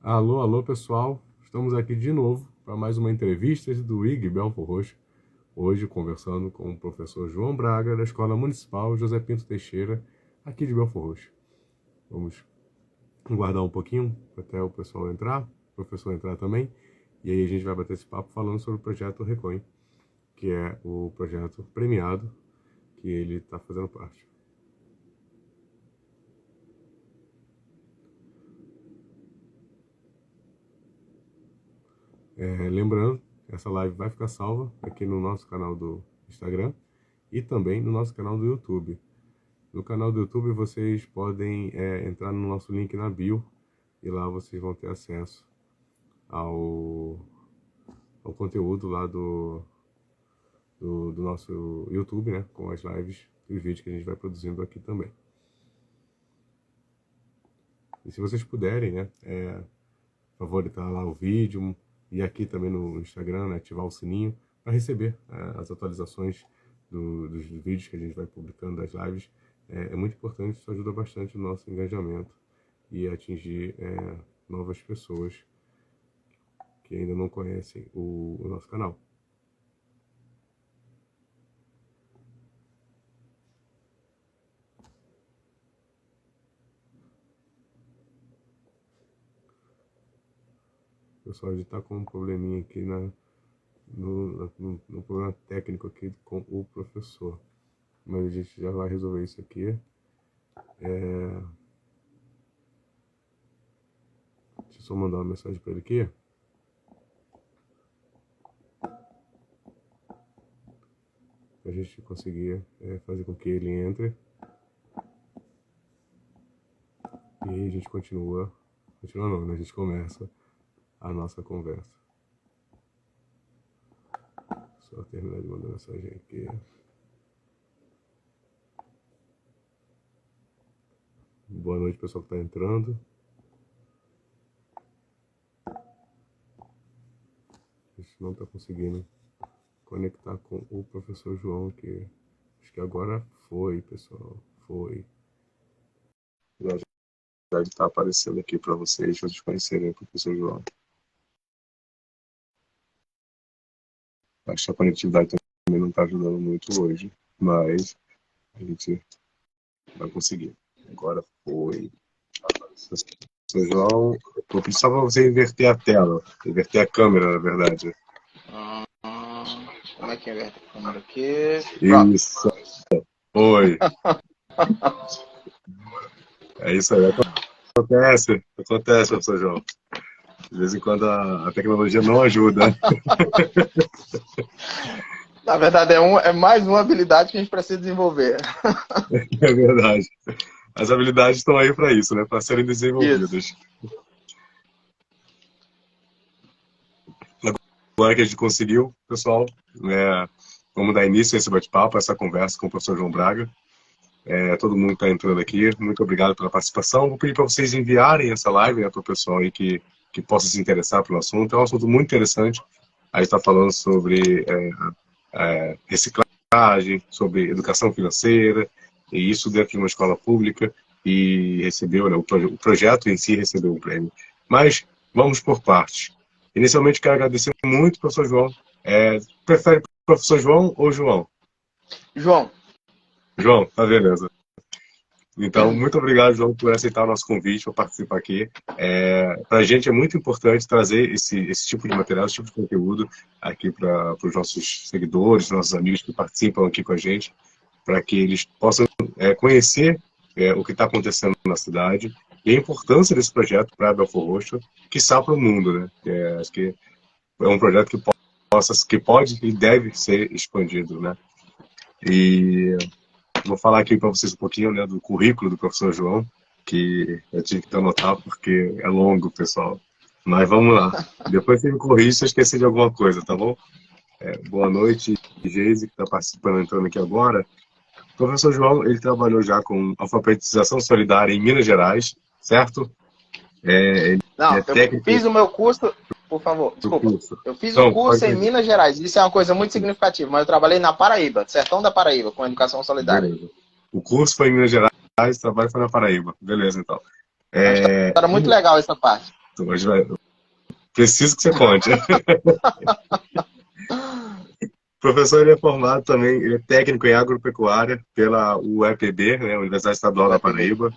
Alô, alô, pessoal. Estamos aqui de novo para mais uma entrevista do IG Belfort Roxo. Hoje conversando com o professor João Braga, da Escola Municipal José Pinto Teixeira, aqui de Belfort Roxo. Vamos aguardar um pouquinho até o pessoal entrar, o professor entrar também, e aí a gente vai bater esse papo falando sobre o projeto Recoin, que é o projeto premiado que ele está fazendo parte. Lembrando, essa live vai ficar salva aqui no nosso canal do Instagram e também no nosso canal do YouTube. No canal do YouTube vocês podem entrar no nosso link na bio e lá vocês vão ter acesso ao conteúdo lá do nosso YouTube, né? Com as lives e os vídeos que a gente vai produzindo aqui também. E se vocês puderem, né? Favoritar lá o vídeo e aqui também no Instagram, né, ativar o sininho para receber as atualizações dos vídeos que a gente vai publicando, das lives. É muito importante, isso ajuda bastante o nosso engajamento e atingir novas pessoas que ainda não conhecem o nosso canal. Pessoal, a gente está com um probleminha aqui no problema técnico aqui com o professor. Mas a gente já vai resolver isso aqui. Deixa eu só mandar uma mensagem para ele aqui. Para a gente conseguir fazer com que ele entre. E aí a gente continua não, né? A gente começa a nossa conversa. Só terminar de mandar mensagem aqui. Boa noite, pessoal que está entrando. A gente não está conseguindo conectar com o professor João aqui. Acho que agora foi, pessoal. Foi. Já está aparecendo aqui para vocês conhecerem o professor João. Acho que a conectividade também não está ajudando muito hoje, mas a gente vai conseguir. Agora foi. Professor João, vou pedir só para você inverter a tela, inverter a câmera, na verdade. Como é que inverte a câmera aqui? Pronto. Isso. Oi. É isso aí. Acontece, professor João. De vez em quando a tecnologia não ajuda. Na verdade, é mais uma habilidade que a gente precisa desenvolver. É verdade. As habilidades estão aí para isso, né? Para serem desenvolvidas. Isso. Agora que a gente conseguiu, pessoal, vamos dar início a esse bate-papo, a essa conversa com o professor João Braga. Todo mundo está entrando aqui. Muito obrigado pela participação. Vou pedir para vocês enviarem essa live, né, para o pessoal aí que possa se interessar pelo assunto. É um assunto muito interessante. A gente está falando sobre reciclagem, sobre educação financeira, e isso dentro de uma escola pública, e recebeu, né, o projeto em si recebeu um prêmio. Mas vamos por partes. Inicialmente, quero agradecer muito ao professor João. Prefere professor João ou João? João. João, tá beleza. Então, muito obrigado, João, por aceitar o nosso convite para participar aqui. Para a gente é muito importante trazer esse tipo de material, esse tipo de conteúdo aqui para os nossos seguidores, nossos amigos que participam aqui com a gente, para que eles possam conhecer o que está acontecendo na cidade e a importância desse projeto para Belfort Roxo, quiçá para o mundo, né? Acho que é um projeto que pode e deve ser expandido, né? E vou falar aqui para vocês um pouquinho, né, do currículo do professor João, que eu tive que anotar porque é longo, pessoal. Mas vamos lá. Depois você me corrige se eu esquecer de alguma coisa, tá bom? Boa noite, Geise, que está participando, entrando aqui agora. O professor João, ele trabalhou já com alfabetização solidária em Minas Gerais, certo? Não, eu fiz o meu curso, por favor, desculpa. Eu fiz o curso em Minas Gerais, isso é uma coisa muito significativa, mas eu trabalhei na Paraíba, sertão da Paraíba, com educação solidária. Beleza. O curso foi em Minas Gerais, o trabalho foi na Paraíba. Beleza, então. Era muito legal essa parte. Hoje preciso que você conte. O professor ele é formado também, ele é técnico em agropecuária pela UEPB, né, Universidade Estadual da Paraíba,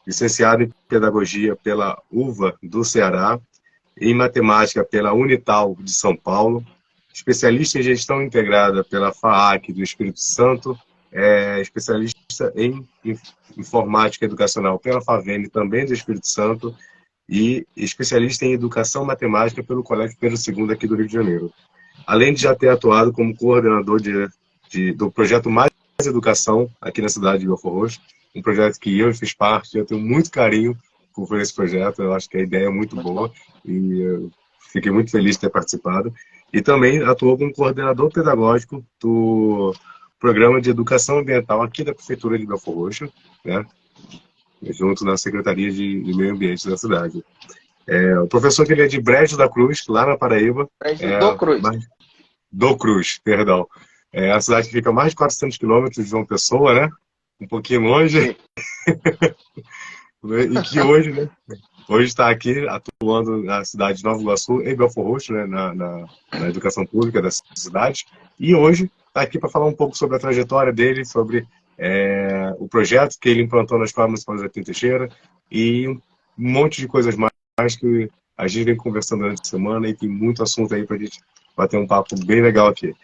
licenciado em pedagogia pela UVA do Ceará, em matemática pela Unital de São Paulo, especialista em gestão integrada pela FAAC do Espírito Santo, especialista em informática educacional pela FAVENE, também do Espírito Santo, e especialista em educação matemática pelo Colégio Pedro II aqui do Rio de Janeiro. Além de já ter atuado como coordenador do projeto Mais Educação aqui na cidade de Belford Roxo, um projeto que eu fiz parte, eu tenho muito carinho por esse projeto, eu acho que a ideia é muito boa e eu fiquei muito feliz de ter participado. E também atuou como coordenador pedagógico do Programa de Educação Ambiental aqui da Prefeitura de Belford Roxo, né? Junto na Secretaria de Meio Ambiente da cidade. O professor que ele é de Brejo da Cruz, lá na Paraíba. Brejo do Cruz. Do Cruz, perdão. É a cidade que fica a mais de 400 quilômetros de João Pessoa, né? Um pouquinho longe. E que hoje, né? Hoje está aqui atuando na cidade de Nova Iguaçu, em Belford Roxo, né? Na educação pública da cidade. E hoje está aqui para falar um pouco sobre a trajetória dele, sobre o projeto que ele implantou na Escola Municipal José Pinto Teixeira e um monte de coisas mais que a gente vem conversando durante a semana e tem muito assunto aí para a gente bater um papo bem legal aqui.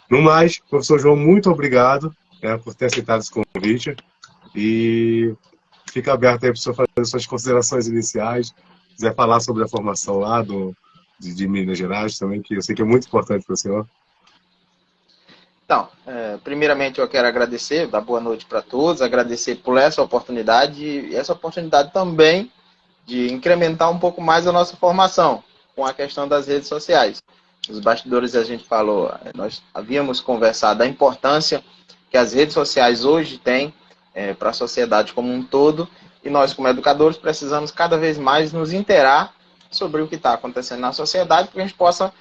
No mais, professor João, muito obrigado por ter aceitado esse convite e fica aberto aí para o senhor fazer suas considerações iniciais, quiser falar sobre a formação lá de Minas Gerais também, que eu sei que é muito importante para o senhor. Então, primeiramente eu quero agradecer, dar boa noite para todos, agradecer por essa oportunidade e essa oportunidade também de incrementar um pouco mais a nossa formação com a questão das redes sociais. Nos bastidores a gente falou, nós havíamos conversado da importância que as redes sociais hoje têm para a sociedade como um todo e nós como educadores precisamos cada vez mais nos inteirar sobre o que está acontecendo na sociedade para que a gente possa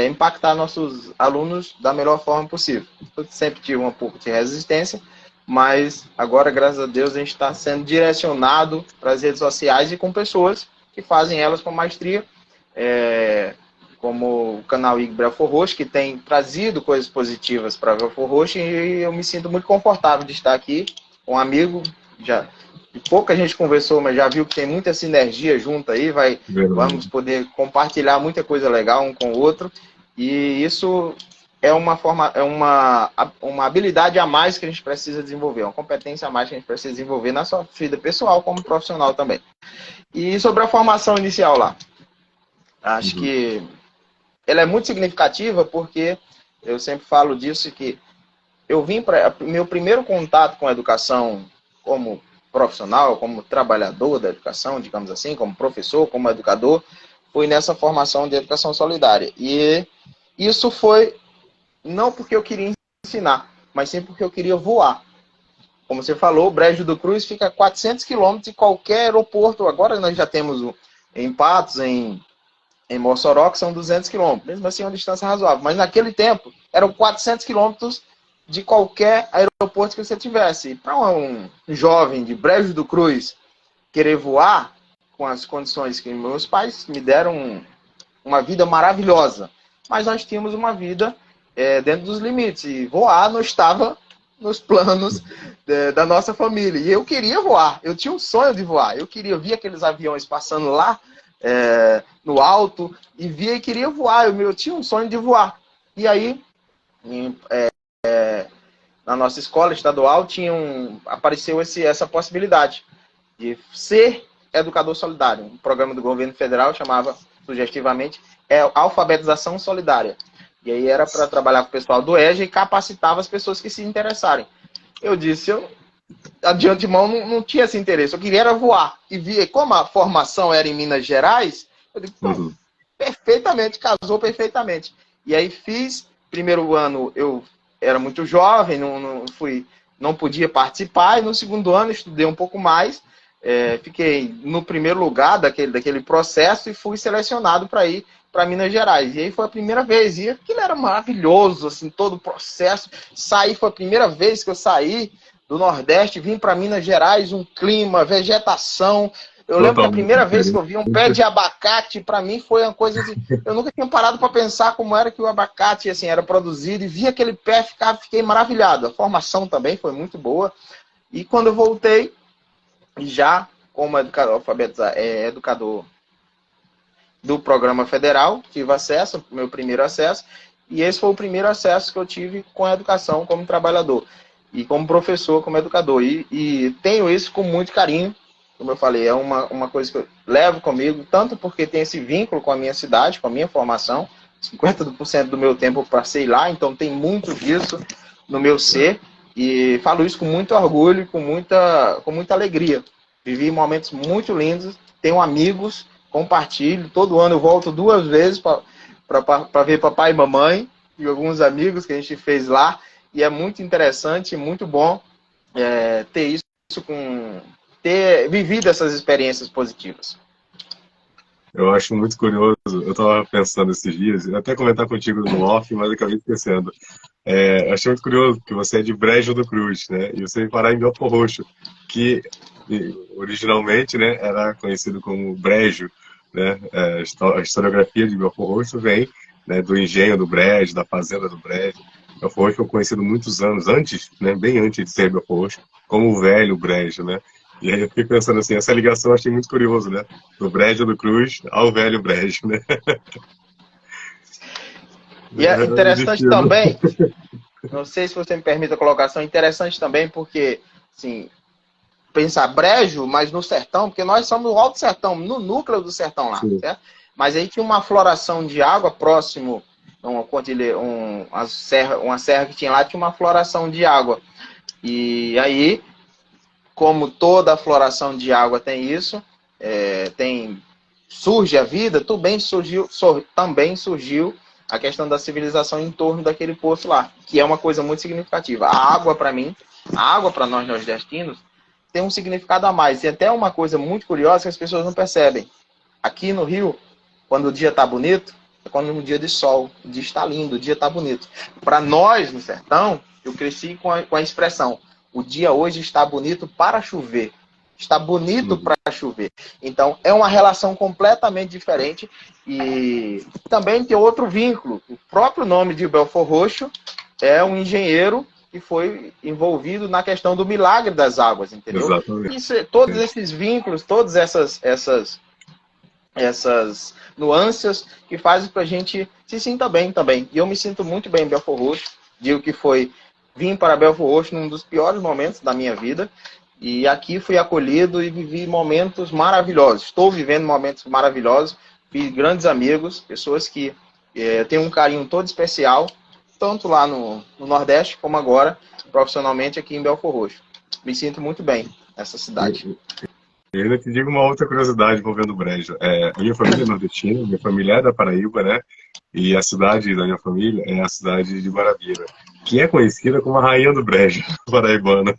impactar nossos alunos da melhor forma possível. Eu sempre tive um pouco de resistência, mas agora, graças a Deus, a gente está sendo direcionado para as redes sociais e com pessoas que fazem elas com maestria, como o canal IG Belford Roxo, que tem trazido coisas positivas para Belford Roxo, e eu me sinto muito confortável de estar aqui com um amigo, pouca gente conversou, mas já viu que tem muita sinergia junto aí, vamos poder compartilhar muita coisa legal um com o outro, e isso é uma habilidade a mais que a gente precisa desenvolver, uma competência a mais que a gente precisa desenvolver na sua vida pessoal como profissional também. E sobre a formação inicial lá, acho que ela é muito significativa porque eu sempre falo disso, que eu vim para meu primeiro contato com a educação como profissional, como trabalhador da educação, digamos assim, como professor, como educador, foi nessa formação de educação solidária. E isso foi não porque eu queria ensinar, mas sim porque eu queria voar. Como você falou, o Brejo do Cruz fica a 400 quilômetros de qualquer aeroporto. Agora nós já temos em Patos, em Mossoró, que são 200 quilômetros. Mesmo assim, é uma distância razoável. Mas naquele tempo, eram 400 quilômetros de qualquer aeroporto que você tivesse. Para um jovem de Brejo do Cruz querer voar, com as condições que meus pais me deram uma vida maravilhosa, mas nós tínhamos uma vida dentro dos limites, e voar não estava nos planos da nossa família. E eu queria voar, eu tinha um sonho de voar, eu queria ver aqueles aviões passando lá no alto, e via e queria voar, eu tinha um sonho de voar. E aí, na nossa escola estadual, apareceu essa possibilidade de ser educador solidário. Um programa do governo federal chamava, sugestivamente, Alfabetização Solidária. E aí era para trabalhar com o pessoal do EJA e capacitava as pessoas que se interessarem. Eu disse, de antemão não tinha esse interesse, eu queria era voar. E via, como a formação era em Minas Gerais, eu disse, perfeitamente, casou perfeitamente. E aí fiz, primeiro ano eu era muito jovem, não podia participar, e no segundo ano estudei um pouco mais, fiquei no primeiro lugar daquele processo e fui selecionado para ir para Minas Gerais. E aí foi a primeira vez, e aquilo era maravilhoso, assim, todo o processo. Foi a primeira vez que eu saí do Nordeste, vim para Minas Gerais, um clima, vegetação. Eu lembro que a primeira vez que eu vi um pé de abacate, para mim foi uma coisa assim, eu nunca tinha parado para pensar como era que o abacate assim, era produzido, e vi aquele pé, fiquei maravilhado. A formação também foi muito boa. E quando eu voltei, já como educador do programa federal, tive acesso, meu primeiro acesso, e esse foi o primeiro acesso que eu tive com a educação como trabalhador, e como professor, como educador. E tenho isso com muito carinho, como eu falei, é uma coisa que eu levo comigo, tanto porque tem esse vínculo com a minha cidade, com a minha formação, 50% do meu tempo eu passei lá, então tem muito disso no meu ser, e falo isso com muito orgulho, com muita alegria. Vivi momentos muito lindos, tenho amigos, compartilho, todo ano eu volto 2 vezes para ver papai e mamãe, e alguns amigos que a gente fez lá, e é muito interessante, muito bom ter isso, ter vivido essas experiências positivas. Eu acho muito curioso, eu estava pensando esses dias, eu até comentar contigo no off, mas acabei esquecendo. Achei muito curioso, que você é de Brejo do Cruz, né? E você veio parar em Belford Roxo, que originalmente, né, era conhecido como Brejo, né? A historiografia de Belford Roxo vem, né, do engenho do Brejo, da fazenda do Brejo. Belford Roxo foi conhecido muitos anos antes, né, bem antes de ser Belford Roxo, como o Velho Brejo, né? E aí eu fiquei pensando assim, essa ligação eu achei muito curioso, né? Do Brejo do Cruz ao Velho Brejo, né? E é interessante também, não sei se você me permite a colocação, interessante também porque, assim, pensar Brejo, mas no sertão, porque nós somos no Alto Sertão, no núcleo do sertão lá, Sim. certo? Mas aí tinha uma floração de água próximo, uma serra que tinha lá, tinha uma floração de água. E aí, como toda a floração de água tem isso, surge a vida, também surgiu a questão da civilização em torno daquele poço lá, que é uma coisa muito significativa. A água, para mim, a água para nós nordestinos, tem um significado a mais. E até uma coisa muito curiosa que as pessoas não percebem. Aqui no Rio, quando o dia está bonito, é quando é um dia de sol, o dia está lindo, o dia está bonito. Para nós, no sertão, eu cresci com a expressão, o dia hoje está bonito para chover. Está bonito para chover. Então, é uma relação completamente diferente. E também tem outro vínculo. O próprio nome de Belford Roxo é um engenheiro que foi envolvido na questão do milagre das águas, entendeu? Exatamente. Todos esses vínculos, todas essas nuances que fazem para a gente se sinta bem também. E eu me sinto muito bem em Belford Roxo. Digo que vim para Belford Roxo num dos piores momentos da minha vida. E aqui fui acolhido e vivi momentos maravilhosos. Estou vivendo momentos maravilhosos. Fiz grandes amigos, pessoas que têm um carinho todo especial, tanto lá no Nordeste como agora, profissionalmente aqui em Belford Roxo. Me sinto muito bem nessa cidade. E ainda te digo uma outra curiosidade envolvendo o Brejo. A minha família é nordestina, minha família é da Paraíba, né? E a cidade da minha família é a cidade de Guarabira, que é conhecida como a rainha do Brejo paraibana.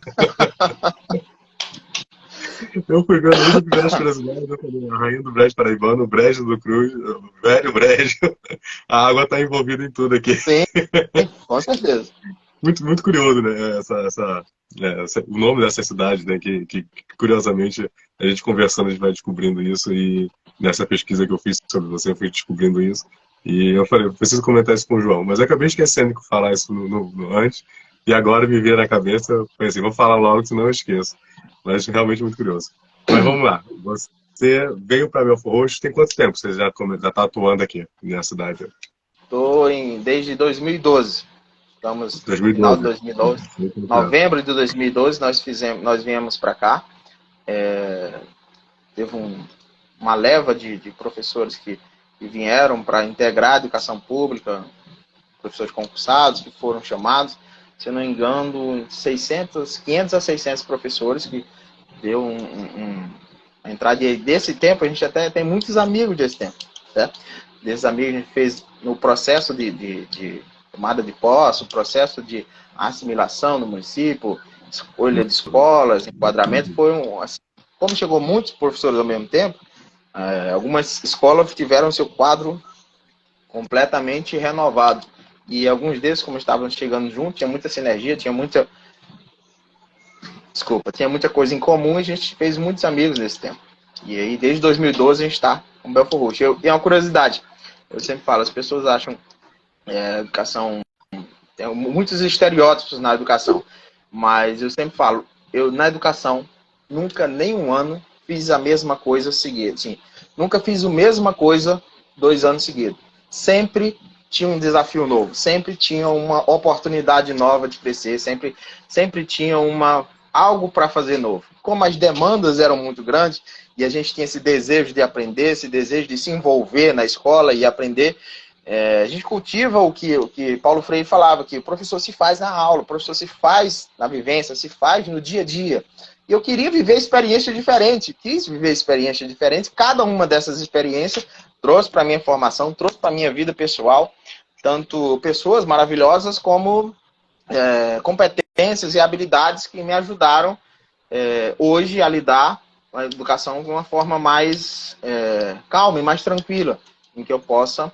Eu fui vendo muitas primeiras curiosidades, eu falei, a rainha do Brejo paraibano, o Brejo do Cruz, o velho Brejo, a água está envolvida em tudo aqui. Sim, com certeza. Muito, muito curioso, né? O nome dessa cidade, né? Que curiosamente a gente conversando a gente vai descobrindo isso, e nessa pesquisa que eu fiz sobre você eu fui descobrindo isso, e eu falei, eu preciso comentar isso com o João, mas eu acabei esquecendo de falar isso antes, e agora me veio na cabeça, eu pensei, vou falar logo senão eu esqueço, mas realmente muito curioso. Mas vamos lá, você veio para Belford Roxo, tem quanto tempo você já está atuando aqui na cidade? Estou desde 2012. Estamos no final de 2012. Novembro de 2012 nós viemos para cá. Teve uma leva de professores que vieram para integrar a educação pública, professores concursados que foram chamados, se eu não me engano, 500 a 600 professores, que deu a entrada desse tempo. A gente até tem muitos amigos desse tempo, certo? Desses amigos a gente fez no processo de tomada de posse, o processo de assimilação no município, escolha de escolas, enquadramento. Assim, como chegou muitos professores ao mesmo tempo, algumas escolas tiveram seu quadro completamente renovado. E alguns desses, como estavam chegando juntos, tinha muita sinergia, tinha muita coisa em comum, e a gente fez muitos amigos nesse tempo. E aí, desde 2012, a gente está com Belford Roxo. E é uma curiosidade, eu sempre falo, as pessoas acham a educação, tem muitos estereótipos na educação, mas eu sempre falo, eu na educação, nunca, nem um ano, fiz a mesma coisa seguida. Assim, nunca fiz a mesma coisa 2 anos seguidos. Sempre tinha um desafio novo, sempre tinha uma oportunidade nova de crescer, sempre tinha algo para fazer novo. Como as demandas eram muito grandes e a gente tinha esse desejo de aprender, esse desejo de se envolver na escola e aprender, a gente cultiva o que Paulo Freire falava, que o professor se faz na aula, o professor se faz na vivência, se faz no dia a dia. E eu queria viver experiência diferente, quis viver experiência diferente. Cada uma dessas experiências trouxe para a minha formação, trouxe para a minha vida pessoal, tanto pessoas maravilhosas como competências e habilidades que me ajudaram hoje a lidar com a educação de uma forma mais calma e mais tranquila, em que eu possa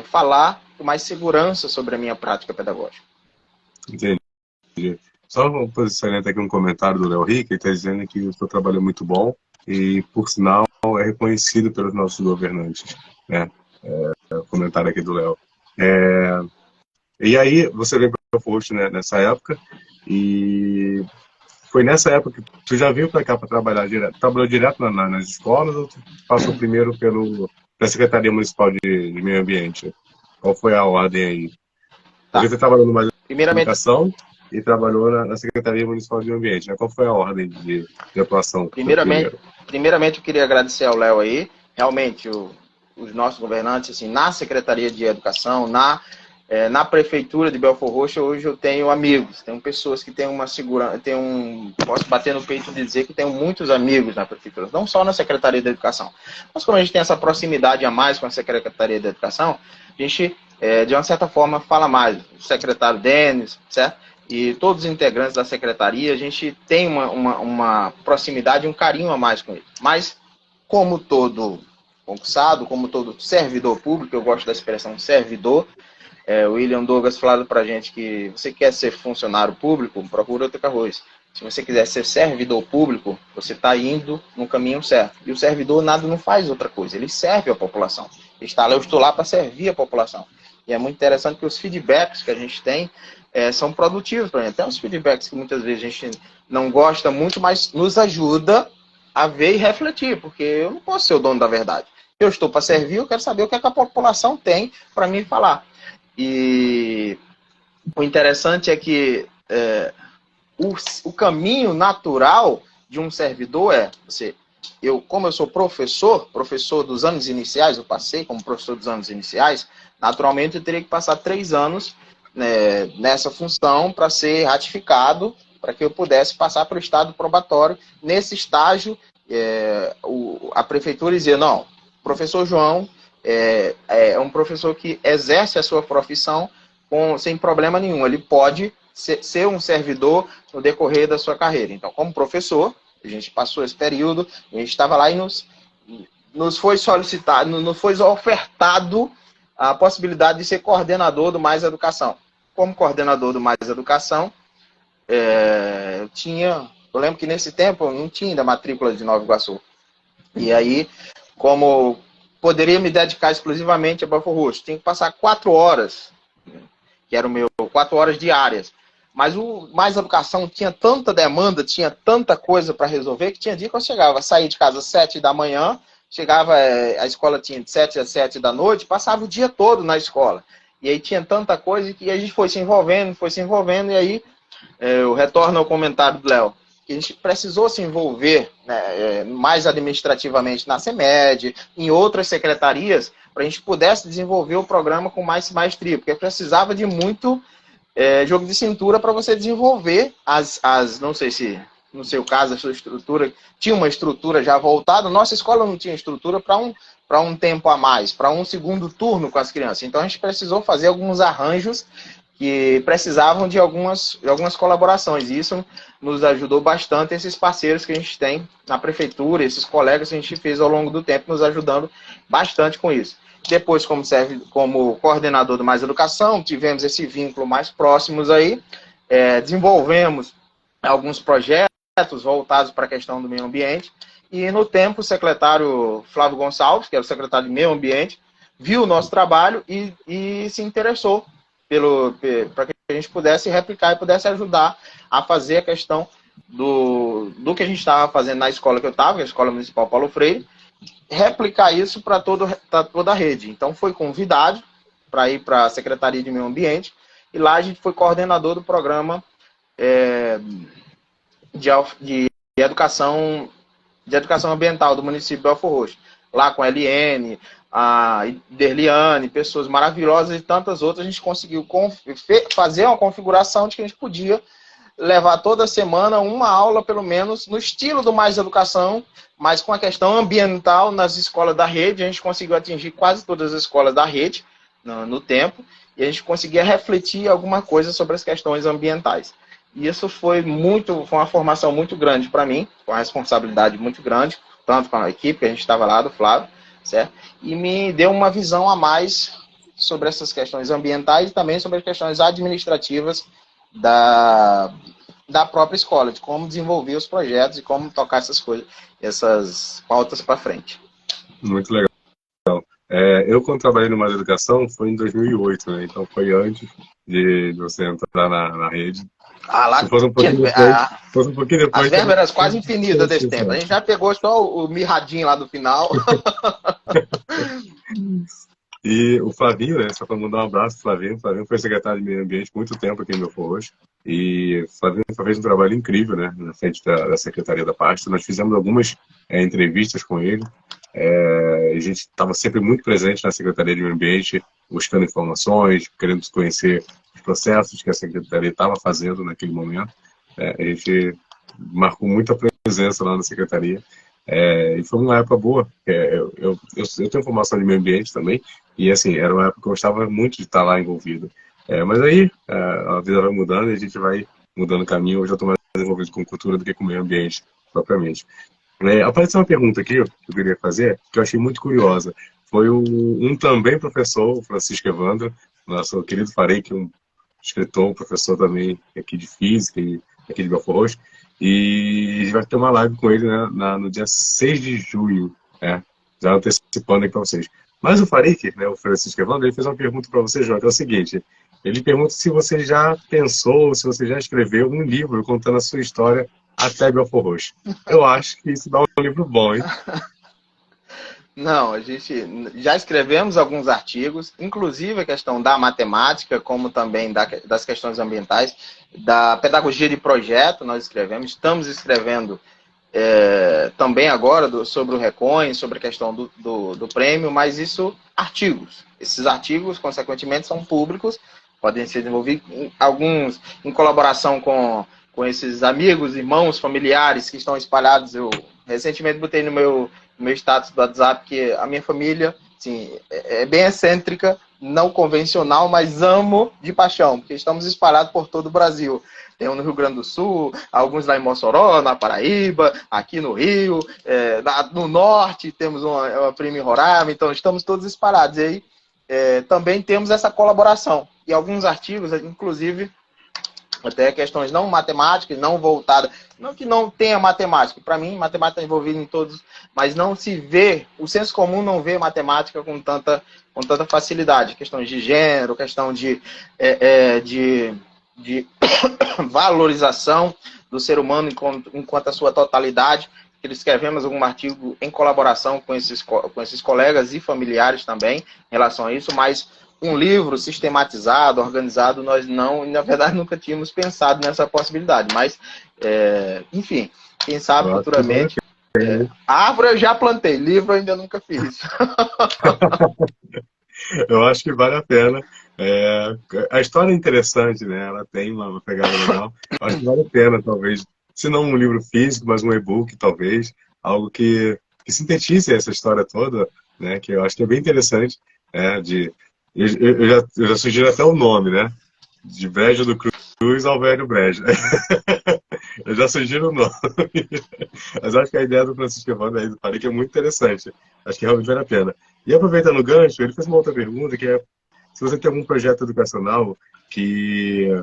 falar com mais segurança sobre a minha prática pedagógica. Entendi. Só vou salientar aqui um comentário do Léo Rick, ele está dizendo que o seu trabalho é muito bom e, por sinal, é reconhecido pelos nossos governantes. Né? O comentário aqui do Léo. E aí, você veio para o Post, né, nessa época, e foi nessa época que tu já veio para cá para trabalhar direto? Trabalhou direto nas escolas ou tu passou primeiro pela Secretaria Municipal de Meio Ambiente? Qual foi a ordem aí? Porque você trabalhou numa educação e trabalhou na Secretaria Municipal de Meio Ambiente, né? Qual foi a ordem de atuação? Primeiramente, eu queria agradecer ao Léo aí. Realmente, os nossos governantes, assim, na Secretaria de Educação, na Prefeitura de Belford Roxo, hoje eu tenho amigos, tenho pessoas que têm uma segurança, posso bater no peito e dizer que tenho muitos amigos na Prefeitura, não só na Secretaria de Educação, mas como a gente tem essa proximidade a mais com a Secretaria de Educação, a gente, de uma certa forma, fala mais. O secretário Denis, certo? E todos os integrantes da secretaria, a gente tem uma proximidade, um carinho a mais com ele. Mas, como todo concursado, como todo servidor público, eu gosto da expressão servidor, o William Douglas falou pra gente que você quer ser funcionário público, procura outro arroz. Se você quiser ser servidor público, você está indo no caminho certo. E o servidor nada não faz outra coisa, ele serve a população. Eu estou lá para servir a população. E é muito interessante que os feedbacks que a gente tem são produtivos para a gente. Tem uns feedbacks que muitas vezes a gente não gosta muito, mas nos ajuda a ver e refletir, porque eu não posso ser o dono da verdade. Eu estou para servir, eu quero saber o que a população tem para me falar. E o interessante é que o caminho natural de um servidor como eu sou professor dos anos iniciais, eu passei como professor dos anos iniciais, naturalmente eu teria que passar 3 anos nessa função para ser ratificado, para que eu pudesse passar para o estado probatório. Nesse estágio, a prefeitura dizia, não, o professor João é um professor que exerce a sua profissão sem problema nenhum. Ele pode ser um servidor no decorrer da sua carreira. Então, como professor, a gente passou esse período, a gente estava lá e nos foi solicitado, nos foi ofertado a possibilidade de ser coordenador do Mais Educação. Como coordenador do Mais Educação, eu lembro que nesse tempo não tinha ainda matrícula de Nova Iguaçu. E aí, como poderia me dedicar exclusivamente a Belford Roxo, tinha que passar 4 horas, que era 4 horas diárias. Mas o Mais Educação tinha tanta demanda, tinha tanta coisa para resolver, que tinha dia que eu saía de casa às 7 da manhã, a escola tinha de 7 às 7 da noite, passava o dia todo na escola. E aí tinha tanta coisa que a gente foi se envolvendo, e aí eu retorno ao comentário do Léo, que a gente precisou se envolver mais administrativamente na CEMED, em outras secretarias, para a gente pudesse desenvolver o programa com mais maestria, porque precisava de muito jogo de cintura para você desenvolver não sei se no seu caso a sua estrutura tinha uma estrutura já voltada, nossa escola não tinha estrutura para um tempo a mais, para um segundo turno com as crianças. Então a gente precisou fazer alguns arranjos que precisavam de algumas colaborações. E isso nos ajudou bastante, esses parceiros que a gente tem na prefeitura, esses colegas que a gente fez ao longo do tempo, nos ajudando bastante com isso. Depois, como coordenador do Mais Educação, tivemos esse vínculo mais próximos aí, desenvolvemos alguns projetos voltados para a questão do meio ambiente, E no tempo o secretário Flávio Gonçalves, que era o secretário de Meio Ambiente, viu o nosso trabalho e se interessou para que a gente pudesse replicar e pudesse ajudar a fazer a questão do que a gente estava fazendo na escola que eu estava, que é a Escola Municipal Paulo Freire, replicar isso para toda a rede. Então foi convidado para ir para a Secretaria de Meio Ambiente e lá a gente foi coordenador do programa de educação ambiental do município de Belfor Roxo. Lá com a Eliane, a Derliane, pessoas maravilhosas e tantas outras, a gente conseguiu fazer uma configuração de que a gente podia levar toda semana uma aula, pelo menos, no estilo do Mais Educação, mas com a questão ambiental nas escolas da rede. A gente conseguiu atingir quase todas as escolas da rede no tempo, e a gente conseguia refletir alguma coisa sobre as questões ambientais. E isso foi uma formação muito grande para mim, com uma responsabilidade muito grande, tanto com a equipe, a gente estava lá, do Flávio, certo? E me deu uma visão a mais sobre essas questões ambientais e também sobre as questões administrativas da própria escola, de como desenvolver os projetos e como tocar essas coisas, essas pautas para frente. Muito legal. Eu, quando trabalhei no Mais Educação, foi em 2008, né? Então foi antes de você entrar na rede. Lá se fosse um pouquinho depois, as verbas eram quase infinitas desse tempo. A gente já pegou só o mirradinho lá do final. E o Flavinho, né? Só para mandar um abraço pro Flavinho. O Flavinho foi secretário de Meio Ambiente muito tempo aqui em Belfor Roxo. E o Flavinho fez um trabalho incrível, né? Na frente da Secretaria da Pasta. Nós fizemos algumas entrevistas com ele. A gente estava sempre muito presente na Secretaria de Meio Ambiente, buscando informações, querendo conhecer os processos que a Secretaria estava fazendo naquele momento. A gente marcou muita presença lá na Secretaria. E foi uma época boa. Eu tenho formação de meio ambiente também, e assim, era uma época que eu gostava muito de estar lá envolvido. Mas aí a vida vai mudando e a gente vai mudando o caminho. Hoje eu estou mais envolvido com cultura do que com meio ambiente, propriamente. Apareceu uma pergunta aqui que eu queria fazer, que eu achei muito curiosa. Foi um também professor, o Francisco Evandro, nosso querido Fareik, um escritor, um professor também aqui de física, aqui de Belfor Roxo. E a gente vai ter uma live com ele, né, no dia 6 de junho, já antecipando aí para vocês. Mas o Fareik, né, o Francisco Evandro, ele fez uma pergunta para você, João, que é o seguinte: ele pergunta se você já pensou, se você já escreveu um livro contando a sua história até Belfor Roxo. Eu acho que isso dá um livro bom, hein? Não, a gente já escrevemos alguns artigos, inclusive a questão da matemática, como também das questões ambientais, da pedagogia de projeto, nós escrevemos, estamos escrevendo também agora sobre o Recon, sobre a questão do prêmio, mas isso, artigos. Esses artigos, consequentemente, são públicos, podem ser desenvolvidos, alguns em colaboração com esses amigos, irmãos, familiares que estão espalhados. Eu recentemente botei no meu status do WhatsApp que a minha família, assim, é bem excêntrica, não convencional, mas amo de paixão, porque estamos espalhados por todo o Brasil. Tem um no Rio Grande do Sul, alguns lá em Mossoró, na Paraíba, aqui no Rio, no Norte, temos uma prima em Roraima, então estamos todos espalhados. E aí também temos essa colaboração. E alguns artigos, inclusive, até questões não matemáticas, não voltadas, não que não tenha matemática, para mim matemática está envolvida em todos, mas não se vê, o senso comum não vê matemática com tanta facilidade, questões de gênero, questão de valorização do ser humano enquanto a sua totalidade. Escrevemos algum artigo em colaboração com esses colegas e familiares também em relação a isso, mas um livro sistematizado, organizado, nós não, na verdade, nunca tínhamos pensado nessa possibilidade. Mas, enfim, quem sabe futuramente. Árvore eu já plantei, livro eu ainda nunca fiz. Eu acho que vale a pena. A história é interessante, né? Ela tem uma pegada legal. Eu acho que vale a pena, talvez, se não um livro físico, mas um e-book, talvez, algo que sintetize essa história toda, né? Que eu acho que é bem interessante, eu já sugiro até o nome, né? De Brejo do Cruz ao Velho Brejo. Eu já sugiro o nome. Mas acho que a ideia do Francisco Evandro aí do Fareik é muito interessante. Acho que realmente vale a pena. E aproveitando o gancho, ele fez uma outra pergunta, que é se você tem algum projeto educacional que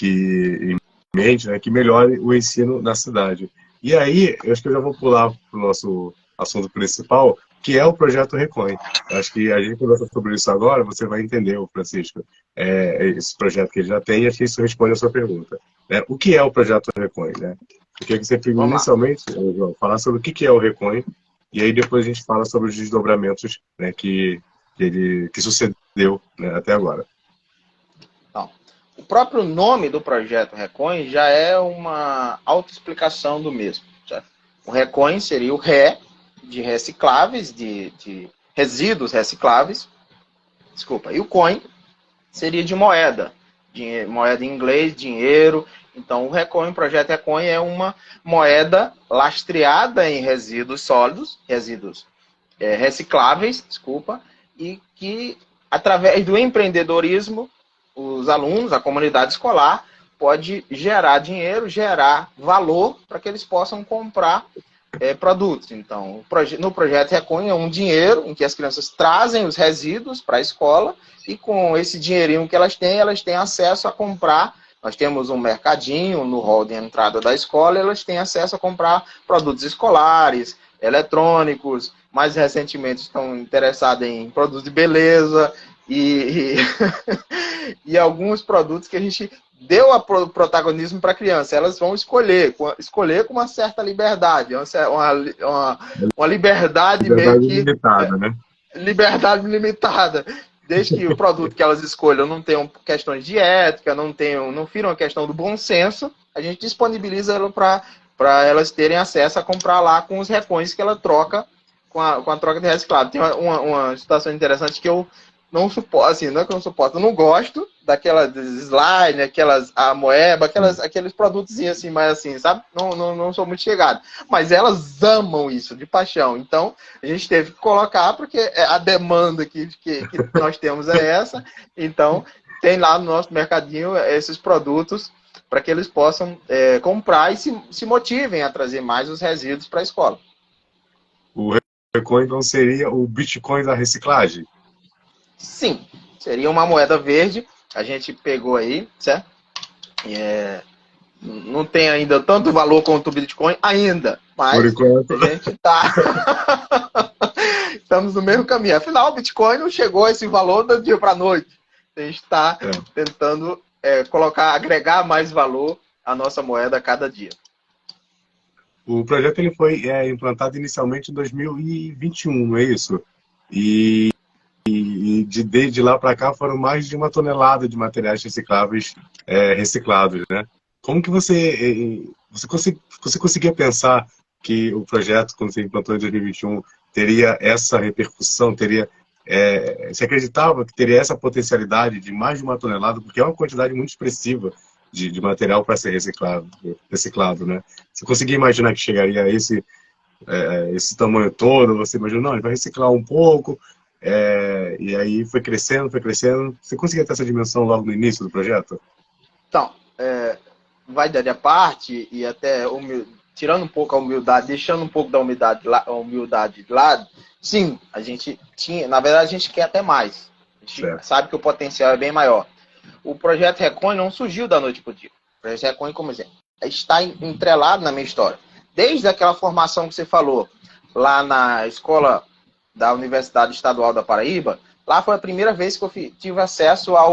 em mente, né, que melhore o ensino na cidade. E aí, eu acho que eu já vou pular para o nosso assunto principal, que é o projeto Recoin. Acho que a gente conversa sobre isso agora, você vai entender, o Francisco, esse projeto que ele já tem, e acho que isso responde a sua pergunta. O que é o projeto Recoin, né? Eu queria que você, Vamos lá. inicialmente, João, falar sobre o que é o Recoin, e aí depois a gente fala sobre os desdobramentos, né, que sucedeu, né, até agora. Então, o próprio nome do projeto Recoin já é uma autoexplicação do mesmo. Certo? O Recoin seria o ré de recicláveis, de resíduos recicláveis, desculpa, e o coin seria de moeda, moeda em inglês, dinheiro. Então, o projeto Recoin é uma moeda lastreada em resíduos sólidos, resíduos recicláveis, desculpa, e que, através do empreendedorismo, os alunos, a comunidade escolar, pode gerar dinheiro, gerar valor para que eles possam comprar produtos. Então, no projeto Recoin é um dinheiro em que as crianças trazem os resíduos para a escola e com esse dinheirinho que elas têm acesso a comprar. Nós temos um mercadinho no hall de entrada da escola, elas têm acesso a comprar produtos escolares, eletrônicos, mais recentemente estão interessadas em produtos de beleza e alguns produtos que a gente deu o protagonismo para a criança. Elas vão escolher com uma certa liberdade, uma liberdade meio que... limitada, né? Liberdade limitada. Desde que o produto que elas escolham não tenham questões de ética, não firam a questão do bom senso, a gente disponibiliza ela para elas terem acesso a comprar lá com os recões que ela troca com a troca de reciclado. Tem uma situação interessante que eu não suporto, assim, não é que eu não suporto, eu não gosto daquelas slime, aquelas amoeba, aqueles produtos assim, mas assim, sabe? Não sou muito chegado. Mas elas amam isso, de paixão. Então, a gente teve que colocar, porque a demanda que nós temos é essa. Então, tem lá no nosso mercadinho esses produtos para que eles possam comprar e se motivem a trazer mais os resíduos para a escola. O Recoin, então, seria o Bitcoin da reciclagem? Sim, seria uma moeda verde. A gente pegou aí, certo? Não tem ainda tanto valor quanto o Bitcoin, ainda. Mas por enquanto, a gente está... Estamos no mesmo caminho. Afinal, o Bitcoin não chegou a esse valor do dia para a noite. A gente está tentando agregar mais valor à nossa moeda a cada dia. O projeto ele foi implantado inicialmente em 2021, não é isso? E desde lá para cá foram mais de 1 tonelada de materiais recicláveis reciclados, né? Como que você conseguia pensar que o projeto, quando você implantou em 2021, teria essa repercussão, se acreditava que teria essa potencialidade de mais de 1 tonelada, porque é uma quantidade muito expressiva de material para ser reciclado, né? Você conseguia imaginar que chegaria a esse tamanho todo? Você imaginou, não, ele vai reciclar um pouco, e aí foi crescendo, foi crescendo. Você conseguia ter essa dimensão logo no início do projeto? Então, vai da parte e até tirando um pouco a humildade, deixando um pouco da humildade de lado, sim, a gente tinha, na verdade a gente quer até mais. A gente sabe que o potencial é bem maior. O projeto Recoin não surgiu da noite para o dia. O projeto Recoin, como exemplo, está entrelado na minha história. Desde aquela formação que você falou, lá na escola da Universidade Estadual da Paraíba, lá foi a primeira vez que eu tive acesso à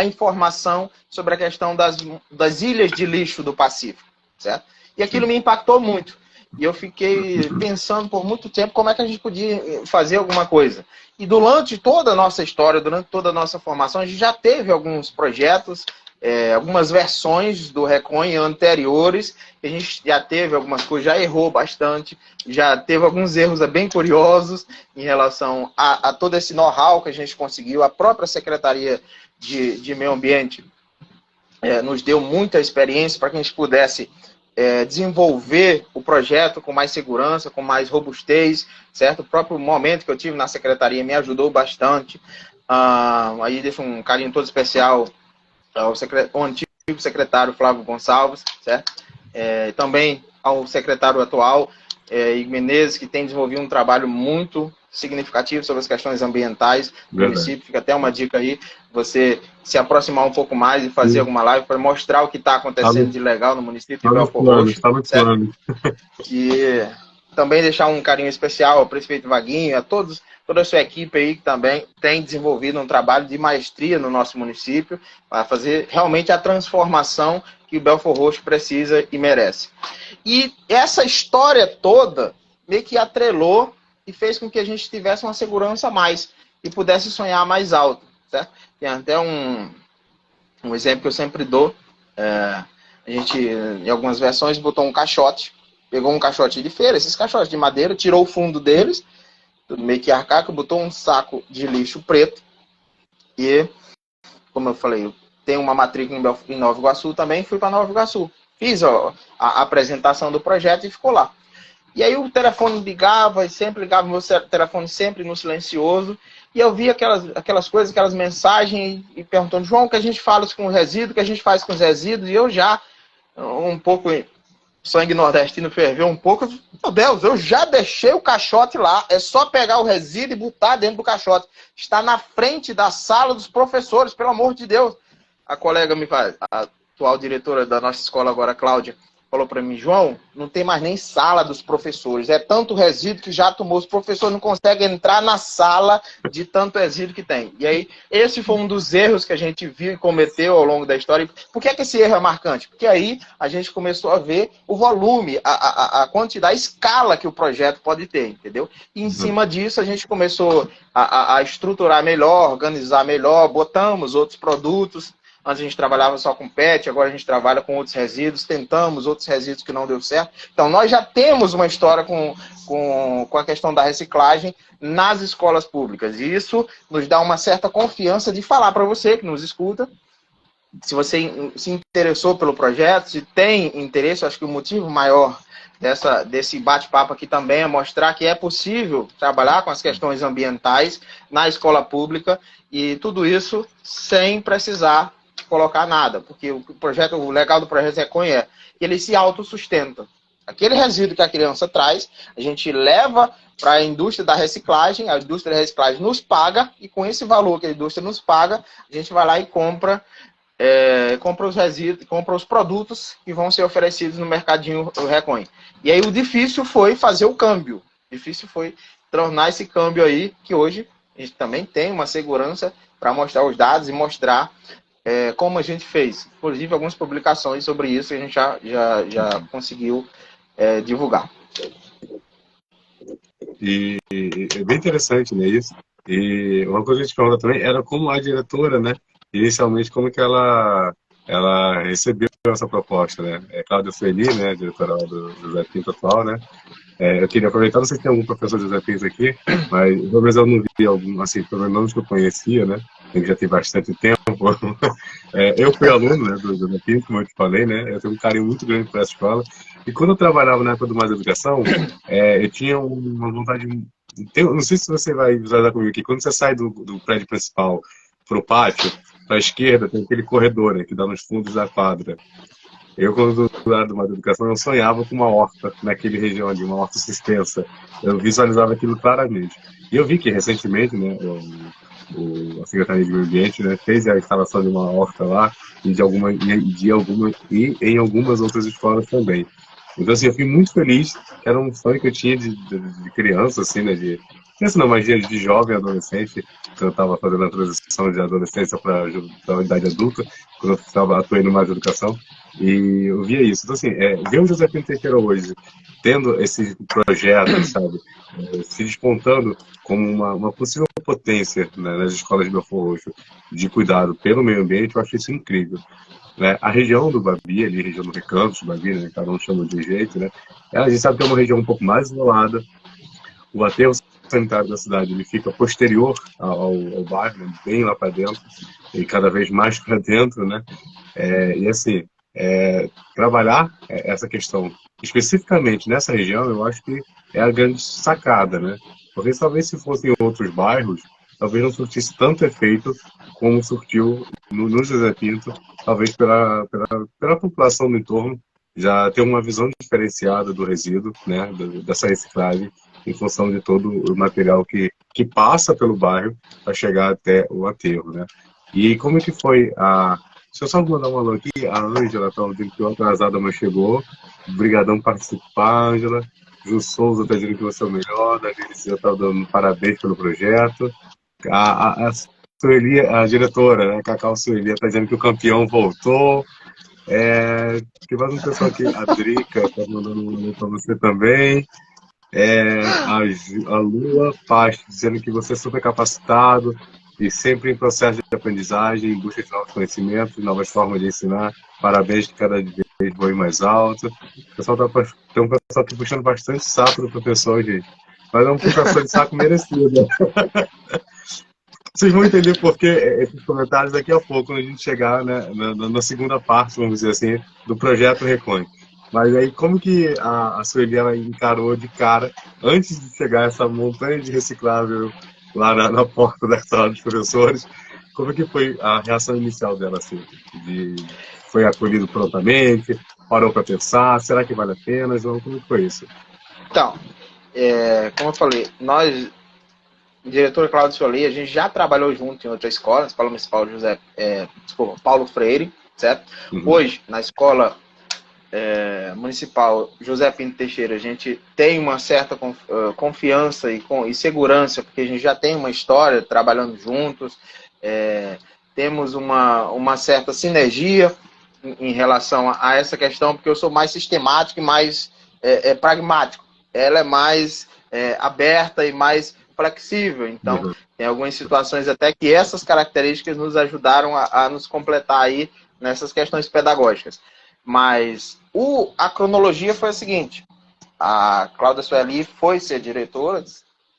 informação sobre a questão das ilhas de lixo do Pacífico, certo? E aquilo me impactou muito. E eu fiquei pensando por muito tempo como é que a gente podia fazer alguma coisa. E durante toda a nossa história, durante toda a nossa formação, a gente já teve alguns projetos, algumas versões do Recoin anteriores. A gente já teve algumas coisas, já errou bastante, já teve alguns erros bem curiosos em relação a todo esse know-how que a gente conseguiu. A própria Secretaria de Meio Ambiente nos deu muita experiência para que a gente pudesse desenvolver o projeto com mais segurança, com mais robustez, certo? O próprio momento que eu tive na secretaria me ajudou bastante. Aí deixo um carinho todo especial ao antigo secretário Flávio Gonçalves, certo? Também ao secretário atual. Igor Menezes, que tem desenvolvido um trabalho muito significativo sobre as questões ambientais do município. Fica até uma dica aí, você se aproximar um pouco mais e fazer alguma live para mostrar o que está acontecendo de legal no município de Belfor Roxo. Está no plano. E também deixar um carinho especial ao prefeito Vaguinho, a toda a sua equipe aí que também tem desenvolvido um trabalho de maestria no nosso município para fazer realmente a transformação que o Belfor Roxo precisa e merece. E essa história toda meio que atrelou e fez com que a gente tivesse uma segurança a mais e pudesse sonhar mais alto, certo? Tem até um exemplo que eu sempre dou. A gente, em algumas versões, botou um caixote, pegou um caixote de feira, esses caixotes de madeira, tirou o fundo deles, tudo meio que arcaico, botou um saco de lixo preto e, como eu falei, eu tenho uma matrícula em Nova Iguaçu também, fui para Nova Iguaçu. Fiz a apresentação do projeto e ficou lá. E aí o telefone ligava e sempre ligava, meu telefone sempre no silencioso. E eu via aquelas coisas, aquelas mensagens e perguntando, João, o que a gente fala com o resíduo, o que a gente faz com os resíduos? E eu já, um pouco, sangue nordestino ferveu um pouco. Meu Deus, eu já deixei o caixote lá. É só pegar o resíduo e botar dentro do caixote. Está na frente da sala dos professores, pelo amor de Deus. A colega a atual diretora da nossa escola agora, Cláudia, falou para mim, João, não tem mais nem sala dos professores. É tanto resíduo que já tomou. Os professores não conseguem entrar na sala de tanto resíduo que tem. E aí, esse foi um dos erros que a gente viu e cometeu ao longo da história. Por que esse erro é marcante? Porque aí a gente começou a ver o volume, a quantidade, a escala que o projeto pode ter, entendeu? E em cima disso, a gente começou a estruturar melhor, organizar melhor, botamos outros produtos. Antes a gente trabalhava só com PET, agora a gente trabalha com outros resíduos, tentamos outros resíduos que não deu certo. Então, nós já temos uma história com a questão da reciclagem nas escolas públicas. E isso nos dá uma certa confiança de falar para você que nos escuta, se você se interessou pelo projeto, se tem interesse, acho que o motivo maior desse bate-papo aqui também é mostrar que é possível trabalhar com as questões ambientais na escola pública e tudo isso sem precisar colocar nada, porque o legal do projeto é que ele se autossustenta. Aquele resíduo que a criança traz, a gente leva para a indústria da reciclagem, a indústria da reciclagem nos paga, e com esse valor que a indústria nos paga, a gente vai lá e compra os resíduos, compra os produtos que vão ser oferecidos no mercadinho Reconhe. E aí o difícil foi fazer o câmbio. O difícil foi tornar esse câmbio aí, que hoje a gente também tem uma segurança para mostrar os dados e mostrar como a gente fez. Inclusive, algumas publicações sobre isso a gente já conseguiu divulgar. E é bem interessante, né, isso. E uma coisa que a gente pergunta também era como a diretora, né, inicialmente, como que ela recebeu essa proposta, né? Cláudia Sueli, né, diretora do José Pinto atual, né? Eu queria aproveitar, não sei se tem algum professor de José Pinto aqui, mas pelo menos eu não vi algum, assim, pelo menos que eu conhecia, né? Que já tem bastante tempo. Eu fui aluno, né, do José Pinto, como eu te falei, né? Eu tenho um carinho muito grande por essa escola. E quando eu trabalhava na época do Mais Educação, eu tinha uma vontade. Não sei se você vai visualizar comigo aqui. Quando você sai do prédio principal para o pátio, para a esquerda tem aquele corredor, né, que dá nos fundos da quadra. Eu, quando do lado de uma educação, eu sonhava com uma horta naquele região ali, uma horta suspensa. Eu visualizava aquilo claramente. E eu vi que, recentemente, né, a Secretaria de Meio Ambiente, né, fez a instalação de uma horta lá e em algumas outras escolas também. Então, assim, eu fui muito feliz. Era um sonho que eu tinha de criança, assim, né, pensa na magia de jovem adolescente, que eu estava fazendo a transição de adolescência para a idade adulta, quando eu atuei no Mais Educação. E eu via isso. Então, assim, ver o José Pinto Teixeira hoje tendo esse projeto, sabe, se despontando como uma possível potência, né, nas escolas de Belfor Roxo de cuidado pelo meio ambiente, eu acho isso incrível. Né? A região do Bavi, ali, a região do Recanto do Bavi, né, cada um chama de um jeito, né, a gente sabe que é uma região um pouco mais isolada. O aterro sanitário da cidade ele fica posterior ao bairro, né, bem lá para dentro, e cada vez mais para dentro, né? E assim, trabalhar essa questão especificamente nessa região, eu acho que é a grande sacada, né? Porque talvez se fosse em outros bairros, talvez não surtisse tanto efeito como surtiu no José Pinto, talvez pela população do entorno já ter uma visão diferenciada do resíduo, né, dessa reciclagem, em função de todo o material que passa pelo bairro para chegar até o aterro, né? E como é que foi a... Deixa eu só mandar um alô aqui, a Ângela está dizendo que o atrasada, mas chegou. Obrigadão por participar, Ângela. Ju Souza está dizendo que você é o melhor, a Denise está dando parabéns pelo projeto. A Sueli, a diretora, né, Cacau Sueli, está dizendo que o campeão voltou. Tem mais um pessoal aqui, a Drica está mandando um alô para você também. A Lua Paz dizendo que você é super capacitado e sempre em processo de aprendizagem, em busca de novos conhecimentos, novas formas de ensinar. Parabéns, que cada vez voe mais alto. Tem um pessoal aqui puxando bastante saco do professor, gente. Mas é um puxação de saco merecido. Vocês vão entender por que esses comentários daqui a pouco, quando a gente chegar, né, na segunda parte, vamos dizer assim, do projeto Recon. Mas aí, como que a Sueli ela encarou de cara, antes de chegar essa montanha de reciclável lá na porta da sala dos professores, como que foi a reação inicial dela? Assim, foi acolhido prontamente? Parou para pensar? Será que vale a pena, João? Como que foi isso? Então, como eu falei, nós, o diretor Cláudio Soleil, a gente já trabalhou junto em outra escola, na Escola Municipal Paulo Freire, certo? Uhum. Hoje, na Escola Municipal José Pinto Teixeira, a gente tem uma certa confiança e segurança, porque a gente já tem uma história trabalhando juntos, temos uma certa sinergia em relação a essa questão, porque eu sou mais sistemático e mais pragmático. Ela é mais aberta e mais flexível. Então, tem algumas situações até que essas características nos ajudaram a nos completar aí nessas questões pedagógicas. Mas a cronologia foi a seguinte: a Cláudia Sueli foi ser diretora,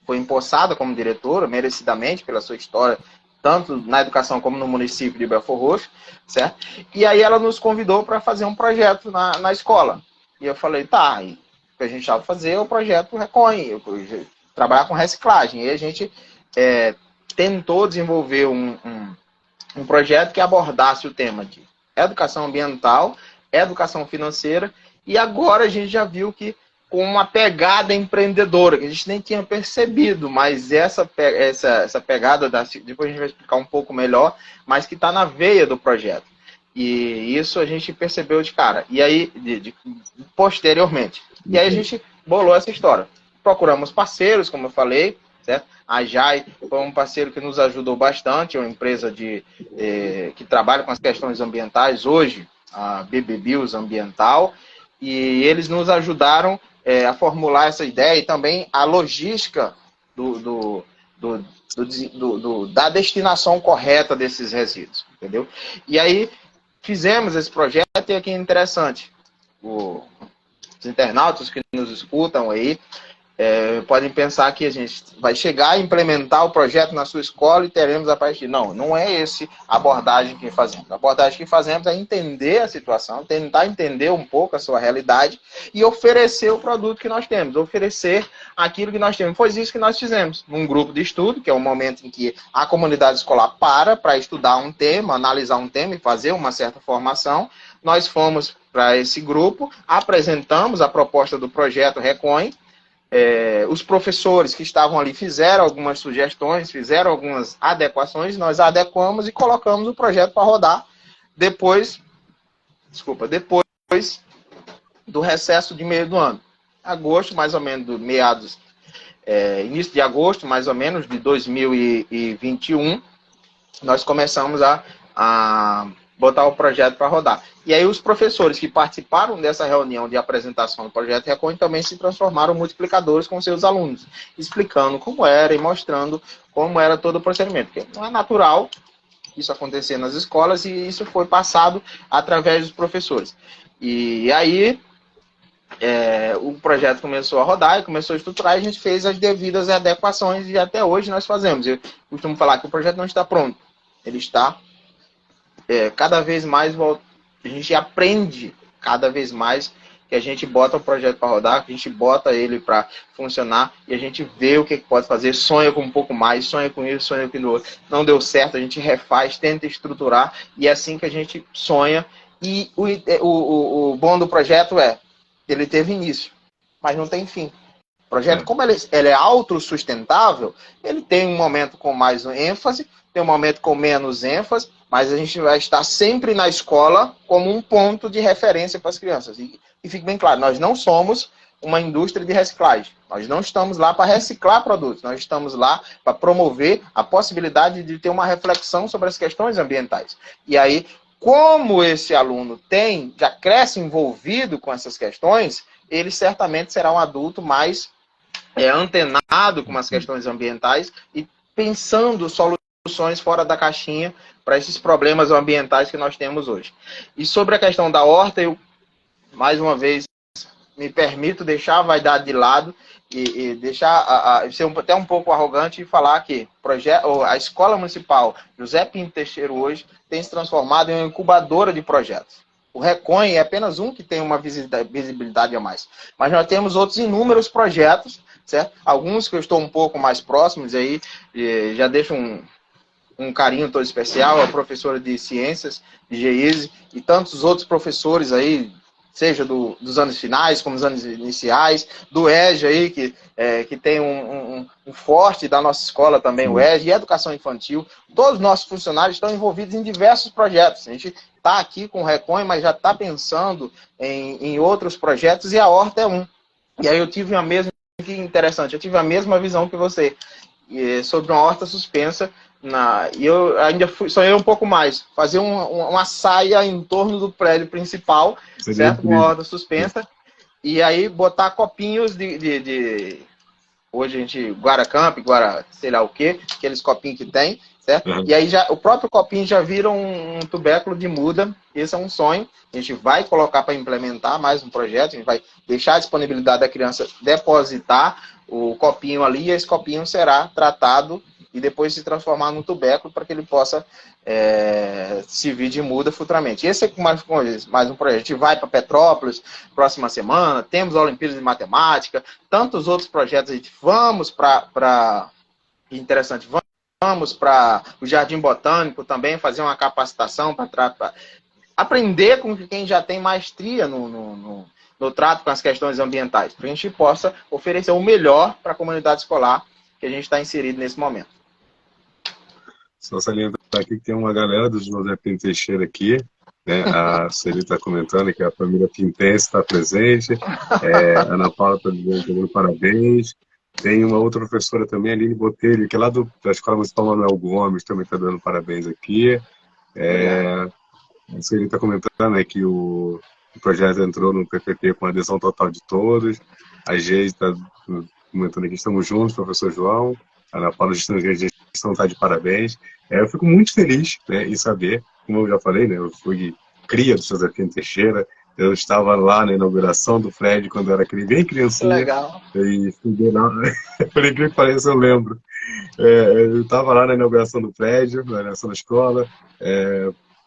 foi empossada como diretora, merecidamente, pela sua história, tanto na educação como no município de Belford Roxo, certo? E aí ela nos convidou para fazer um projeto na escola. E eu falei, tá, e o que a gente estava fazer é o projeto Recon, trabalhar com reciclagem. E a gente tentou desenvolver um projeto que abordasse o tema de educação ambiental, educação financeira, e agora a gente já viu que com uma pegada empreendedora, que a gente nem tinha percebido, mas essa pegada, depois a gente vai explicar um pouco melhor, mas que está na veia do projeto. E isso a gente percebeu de cara. E aí, posteriormente. E aí a gente bolou essa história. Procuramos parceiros, como eu falei, certo? A JAI foi um parceiro que nos ajudou bastante, é uma empresa que trabalha com as questões ambientais hoje, a BB Bios Ambiental, e eles nos ajudaram a formular essa ideia e também a logística da destinação correta desses resíduos, entendeu? E aí fizemos esse projeto e aqui é interessante, os internautas que nos escutam aí, podem pensar que a gente vai chegar a implementar o projeto na sua escola e teremos a partir. Não, não é esse a abordagem que fazemos. A abordagem que fazemos é entender a situação, tentar entender um pouco a sua realidade e oferecer o produto que nós temos, oferecer aquilo que nós temos. Foi isso que nós fizemos. Num grupo de estudo, que é o momento em que a comunidade escolar para estudar um tema, analisar um tema e fazer uma certa formação, nós fomos para esse grupo, apresentamos a proposta do projeto Recon. Os professores que estavam ali fizeram algumas sugestões, fizeram algumas adequações, nós adequamos e colocamos o projeto para rodar depois do recesso de meio do ano. Agosto, mais ou menos, início de agosto, mais ou menos, de 2021, nós começamos a botar o projeto para rodar. E aí os professores que participaram dessa reunião de apresentação do projeto Recon também se transformaram em multiplicadores com seus alunos, explicando como era e mostrando como era todo o procedimento. Porque não é natural isso acontecer nas escolas e isso foi passado através dos professores. E aí o projeto começou a rodar e começou a estruturar e a gente fez as devidas adequações e até hoje nós fazemos. Eu costumo falar que o projeto não está pronto, ele está cada vez mais, a gente aprende cada vez mais, que a gente bota o projeto para rodar, que a gente bota ele para funcionar e a gente vê o que pode fazer, sonha com um pouco mais, sonha com isso, sonha com o outro. Não deu certo, a gente refaz, tenta estruturar e é assim que a gente sonha E o bom do projeto ele teve início, mas não tem fim. O projeto, como ele é autossustentável, ele tem um momento com mais ênfase, tem um momento com menos ênfase, mas a gente vai estar sempre na escola como um ponto de referência para as crianças. E fique bem claro, nós não somos uma indústria de reciclagem. Nós não estamos lá para reciclar produtos, nós estamos lá para promover a possibilidade de ter uma reflexão sobre as questões ambientais. E aí, como esse aluno já cresce envolvido com essas questões, ele certamente será um adulto mais antenado com as questões ambientais e pensando soluções fora da caixinha para esses problemas ambientais que nós temos hoje. E sobre a questão da horta, eu, mais uma vez, me permito deixar a vaidade de lado e deixar ser até um pouco arrogante e falar que a Escola Municipal José Pinto Teixeira hoje tem se transformado em uma incubadora de projetos. O Recon é apenas um que tem uma visibilidade a mais. Mas nós temos outros inúmeros projetos, certo? Alguns que eu estou um pouco mais próximos aí, já deixo um carinho todo especial, a professora de ciências, de GEISE, e tantos outros professores aí, seja dos anos finais, como dos anos iniciais, do EJA aí, que tem um forte da nossa escola também, o EJA, e Educação Infantil. Todos os nossos funcionários estão envolvidos em diversos projetos. A gente está aqui com o Recon, mas já está pensando em outros projetos, e a horta é um. E aí eu tive a mesma, que interessante, eu tive a mesma visão que você, sobre uma horta suspensa, e eu ainda sonhei um pouco mais, fazer uma saia em torno do prédio principal, certo? Com a horta suspensa, e aí botar copinhos hoje a gente, Guaracamp, sei lá o que, aqueles copinhos que tem, certo? E aí o próprio copinho já vira um tubérculo de muda. Esse é um sonho, a gente vai colocar para implementar mais um projeto, a gente vai deixar a disponibilidade da criança depositar o copinho ali, e esse copinho será tratado e depois se transformar num tubérculo para que ele possa servir de muda futuramente. Esse é mais um projeto. A gente vai para Petrópolis próxima semana, temos a Olimpíada de Matemática, tantos outros projetos. A gente vamos para interessante, vamos para o Jardim Botânico também, fazer uma capacitação para aprender com quem já tem maestria no trato com as questões ambientais, para a gente possa oferecer o melhor para a comunidade escolar que a gente está inserido nesse momento. Só salientar aqui que tem uma galera do José Pinto Teixeira aqui, né? A Celi está comentando que a família Pintense está presente, a Ana Paula está dando parabéns, tem uma outra professora também, a Aline Botelho, que é lá da Escola Municipal Manuel Gomes, também está dando parabéns aqui. A Celi está comentando, né, que o projeto entrou no PPP com adesão total de todos. A Geise está comentando aqui, estamos juntos, professor João. A Ana Paula está de parabéns. Eu fico muito feliz, né, em saber, como eu já falei, né, eu fui cria do José Pinto Teixeira, eu estava lá na inauguração do Fred quando eu era bem criancinha. Legal. E estudei lá, por incrível que pareça, eu lembro. Eu estava lá na inauguração do prédio, na inauguração da escola,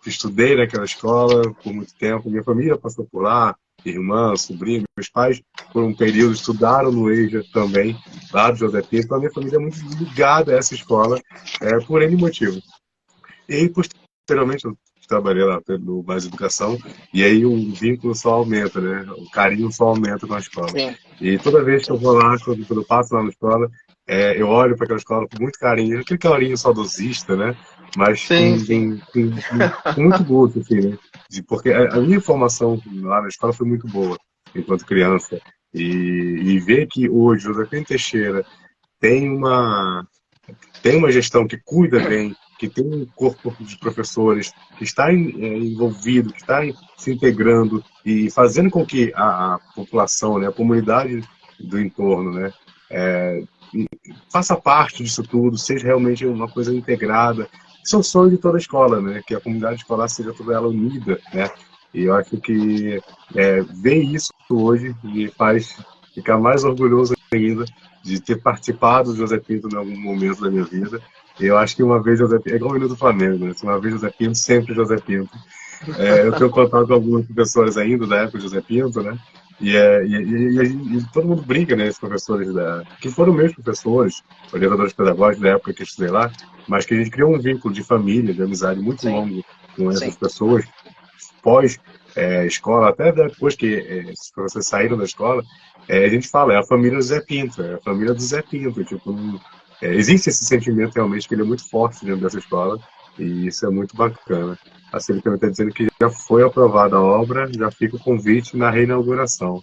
estudei naquela escola por muito tempo, minha família passou por lá, irmã, sobrinho, meus pais, por um período, estudaram no EJA também, lá do José Pinto, então a minha família é muito ligada a essa escola, por N motivo. E, posteriormente, eu trabalhei lá no Base Educação, e aí o vínculo só aumenta, né? O carinho só aumenta com a escola. Sim. E toda vez que eu vou lá, quando eu passo lá na escola, eu olho para aquela escola com muito carinho, aquele carinho saudosista, né? Mas com muito gosto, assim, né? Porque a minha formação lá na escola foi muito boa, enquanto criança. E ver que hoje o José Pinto Teixeira tem uma gestão que cuida bem, que tem um corpo de professores que está envolvido, que está se integrando e fazendo com que a população, né, a comunidade do entorno, né, faça parte disso tudo, seja realmente uma coisa integrada. Isso é o sonho de toda a escola, né, que a comunidade escolar seja toda ela unida, né, e eu acho que ver isso hoje me faz ficar mais orgulhoso ainda de ter participado do José Pinto em algum momento da minha vida. Eu acho que uma vez José Pinto, é igual o hino do Flamengo, né? Uma vez José Pinto, sempre José Pinto. Eu tenho contato com alguns professores ainda da época de José Pinto, né? E todo mundo brinca, né? Esses professores que foram meus professores, orientadores pedagógicos da época que eu estudei lá, mas que a gente criou um vínculo de família, de amizade muito longo com essas pessoas. pós-escola, até depois que os professores saíram da escola, a gente fala, é a família do Zé Pinto, é a família do Zé Pinto, tipo, existe esse sentimento realmente que ele é muito forte dentro dessa escola, e isso é muito bacana. A Celi também está dizendo que já foi aprovada a obra, já fica o convite na reinauguração.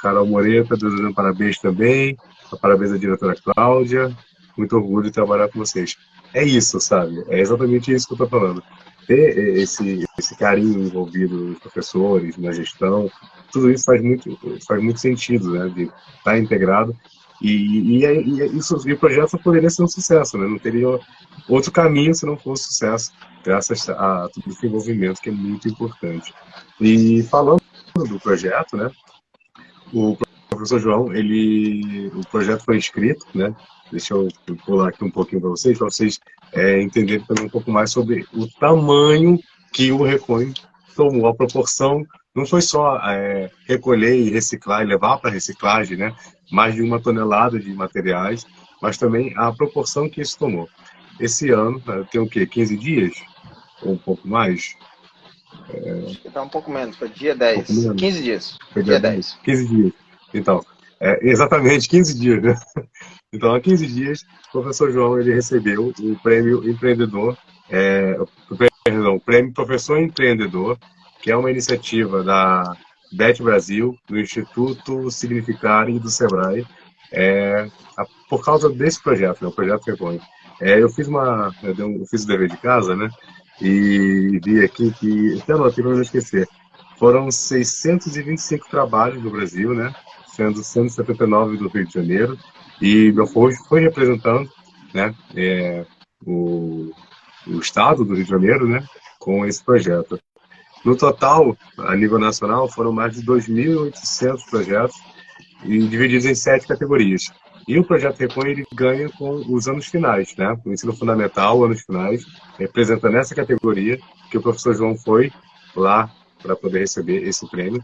Carol Moreira está desejando parabéns também, parabéns à diretora Cláudia, muito orgulho de trabalhar com vocês. É isso, sabe? É exatamente isso que eu estou falando. Ter esse carinho envolvido nos professores, na gestão, tudo isso faz muito sentido, né? De estar integrado. E o projeto só poderia ser um sucesso, né? Não teria outro caminho se não fosse sucesso, graças a todo esse envolvimento que é muito importante. E falando do projeto, né? O professor João, o projeto foi inscrito, né? Deixa eu pular aqui um pouquinho para vocês entenderem também um pouco mais sobre o tamanho que o Recon tomou, a proporção. Não foi só recolher e reciclar e levar para reciclagem, né? Mais de 1 tonelada de materiais, mas também a proporção que isso tomou. Esse ano, tem o quê? 15 dias? Ou um pouco mais? Acho que tá um pouco menos, foi dia Um pouco 10. menos? 15 dias. Foi Dia 10. 15 dias. Então, exatamente 15 dias, né? Então, há 15 dias, o professor João ele recebeu o prêmio empreendedor, o prêmio Professor Empreendedor, que é uma iniciativa da BET Brasil, do Instituto Significar e do Sebrae, por causa desse projeto, né, o projeto Repõe. Eu fiz eu fiz o dever de casa, né? E vi aqui que, até anotei para não esquecer, foram 625 trabalhos no Brasil, né? Sendo 179 do Rio de Janeiro, e Belfort foi representando, né, o, o estado do Rio de Janeiro, né, com esse projeto. No total, a nível nacional, foram mais de 2.800 projetos, e divididos em 7 categorias. E o projeto Repõe ele ganha com os anos finais, né? O ensino fundamental, anos finais, representa nessa categoria que o professor João foi lá para poder receber esse prêmio.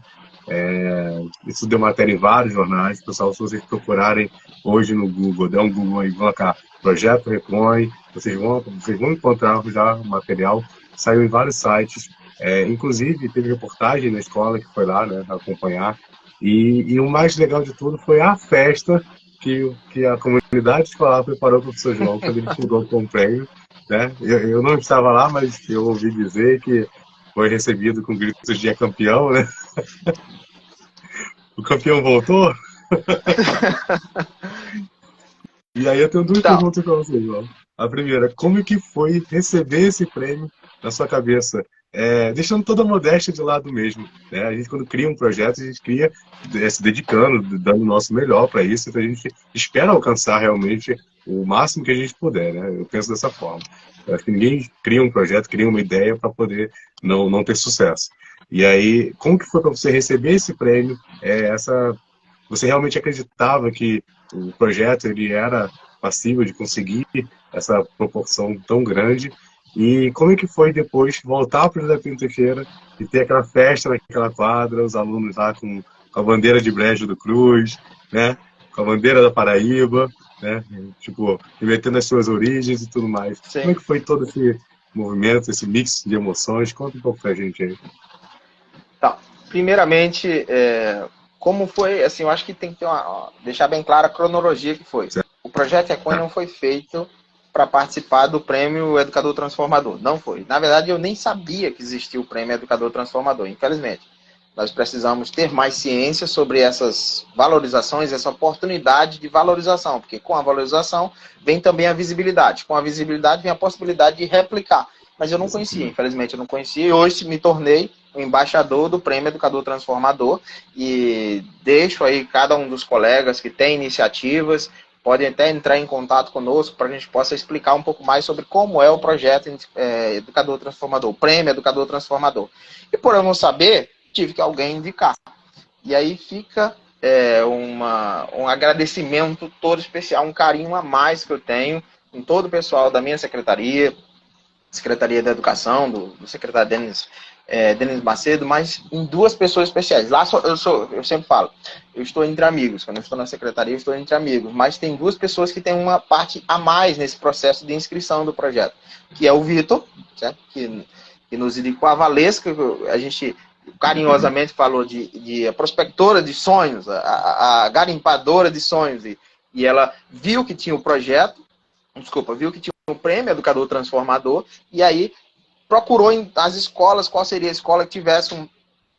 Isso deu matéria em vários jornais. Pessoal, se vocês procurarem hoje no Google, der um Google e colocar Projeto Repõe, vocês vão encontrar já o material. Saiu em vários sites. Inclusive, teve reportagem na escola que foi lá, né, acompanhar. E o mais legal de tudo foi a festa que a comunidade escolar preparou para o professor João quando ele chegou com o prêmio. Né? Eu não estava lá, mas eu ouvi dizer que foi recebido com gritos de campeão, né? O campeão voltou? E aí eu tenho duas perguntas para você, João. A primeira, como que foi receber esse prêmio na sua cabeça? Deixando toda a modéstia de lado mesmo. Né? A gente, quando cria um projeto, a gente cria se dedicando, dando o nosso melhor para isso, então a gente espera alcançar realmente o máximo que a gente puder. Né? Eu penso dessa forma. Eu acho que ninguém cria um projeto, cria uma ideia para poder não ter sucesso. E aí, como que foi para você receber esse prêmio? Você realmente acreditava que o projeto ele era passível de conseguir essa proporção tão grande? E como é que foi depois voltar para o José Pinto Teixeira e ter aquela festa naquela quadra, os alunos lá com a bandeira de Brejo do Cruz, né? Com a bandeira da Paraíba, né? Tipo, remetendo as suas origens e tudo mais. Sim. Como é que foi todo esse movimento, esse mix de emoções? Conta um pouco pra gente aí. Tá. Primeiramente, como foi, assim, eu acho que tem que deixar bem clara a cronologia que foi. Certo. O projeto Recon não foi feito para participar do prêmio Educador Transformador. Não foi. Na verdade, eu nem sabia que existia o prêmio Educador Transformador, infelizmente. Nós precisamos ter mais ciência sobre essas valorizações, essa oportunidade de valorização, porque com a valorização vem também a visibilidade. Com a visibilidade vem a possibilidade de replicar. Mas eu não conhecia, infelizmente eu não conhecia, e hoje me tornei o embaixador do Prêmio Educador Transformador, e deixo aí cada um dos colegas que tem iniciativas, podem até entrar em contato conosco para que a gente possa explicar um pouco mais sobre como é o projeto Educador Transformador, o Prêmio Educador Transformador. E por eu não saber, tive que alguém indicar. E aí fica um agradecimento todo especial, um carinho a mais que eu tenho em todo o pessoal da minha secretaria, Secretaria da Educação, do secretário Denis Macedo, mas em duas pessoas especiais. Lá eu sempre falo, eu estou entre amigos. Quando eu estou na secretaria, eu estou entre amigos. Mas tem duas pessoas que têm uma parte a mais nesse processo de inscrição do projeto, que é o Vitor, certo? Que que nos indicou, a Valesca, a gente carinhosamente falou de a prospectora de sonhos, a garimpadora de sonhos, e ela viu que tinha o projeto, viu que tinha o prêmio Educador Transformador, e aí procurou as escolas, qual seria a escola que tivesse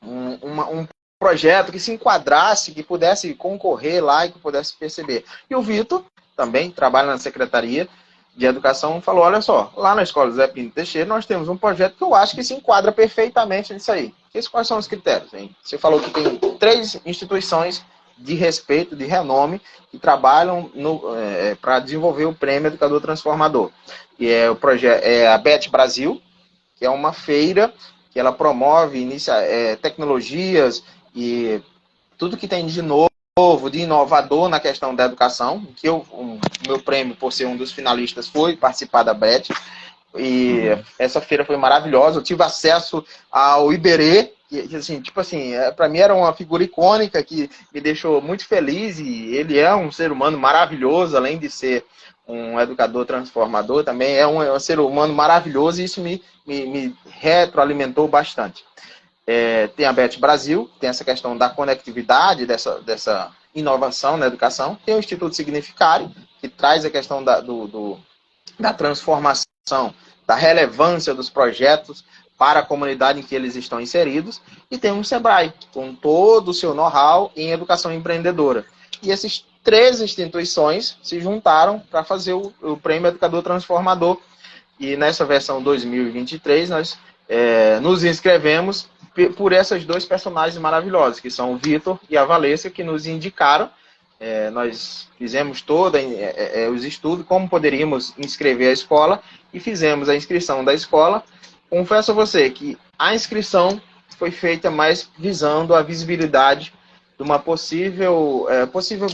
um projeto que se enquadrasse, que pudesse concorrer lá e que pudesse perceber. E o Vitor, também trabalha na Secretaria de Educação, falou, olha só, lá na Escola Zé Pinto Teixeira nós temos um projeto que eu acho que se enquadra perfeitamente nisso aí. Quais são os critérios? Hein? Você falou que tem 3 instituições de respeito, de renome, que trabalham para desenvolver o Prêmio Educador Transformador. E o projeto é a Bet Brasil, que é uma feira que ela promove tecnologias e tudo que tem de novo, de inovador na questão da educação, que o meu prêmio, por ser um dos finalistas, foi participar da Bet. E essa feira foi maravilhosa. Eu tive acesso ao Iberê, que assim, para mim era uma figura icônica que me deixou muito feliz, e ele é um ser humano maravilhoso, além de ser um educador transformador, também é um ser humano maravilhoso, e isso me retroalimentou bastante. Tem a Bet Brasil, tem essa questão da conectividade, dessa inovação na educação. Tem o Instituto Significare, que traz a questão da transformação, da relevância dos projetos para a comunidade em que eles estão inseridos. E tem o Sebrae, com todo o seu know-how em educação empreendedora. E essas 3 instituições se juntaram para fazer o Prêmio Educador Transformador. E nessa versão 2023, nós nos inscrevemos por essas 2 personagens maravilhosos, que são o Vitor e a Valesca, que nos indicaram. Nós fizemos todos os estudos, como poderíamos inscrever a escola, e fizemos a inscrição da escola. Confesso a você que a inscrição foi feita mais visando a visibilidade de uma possível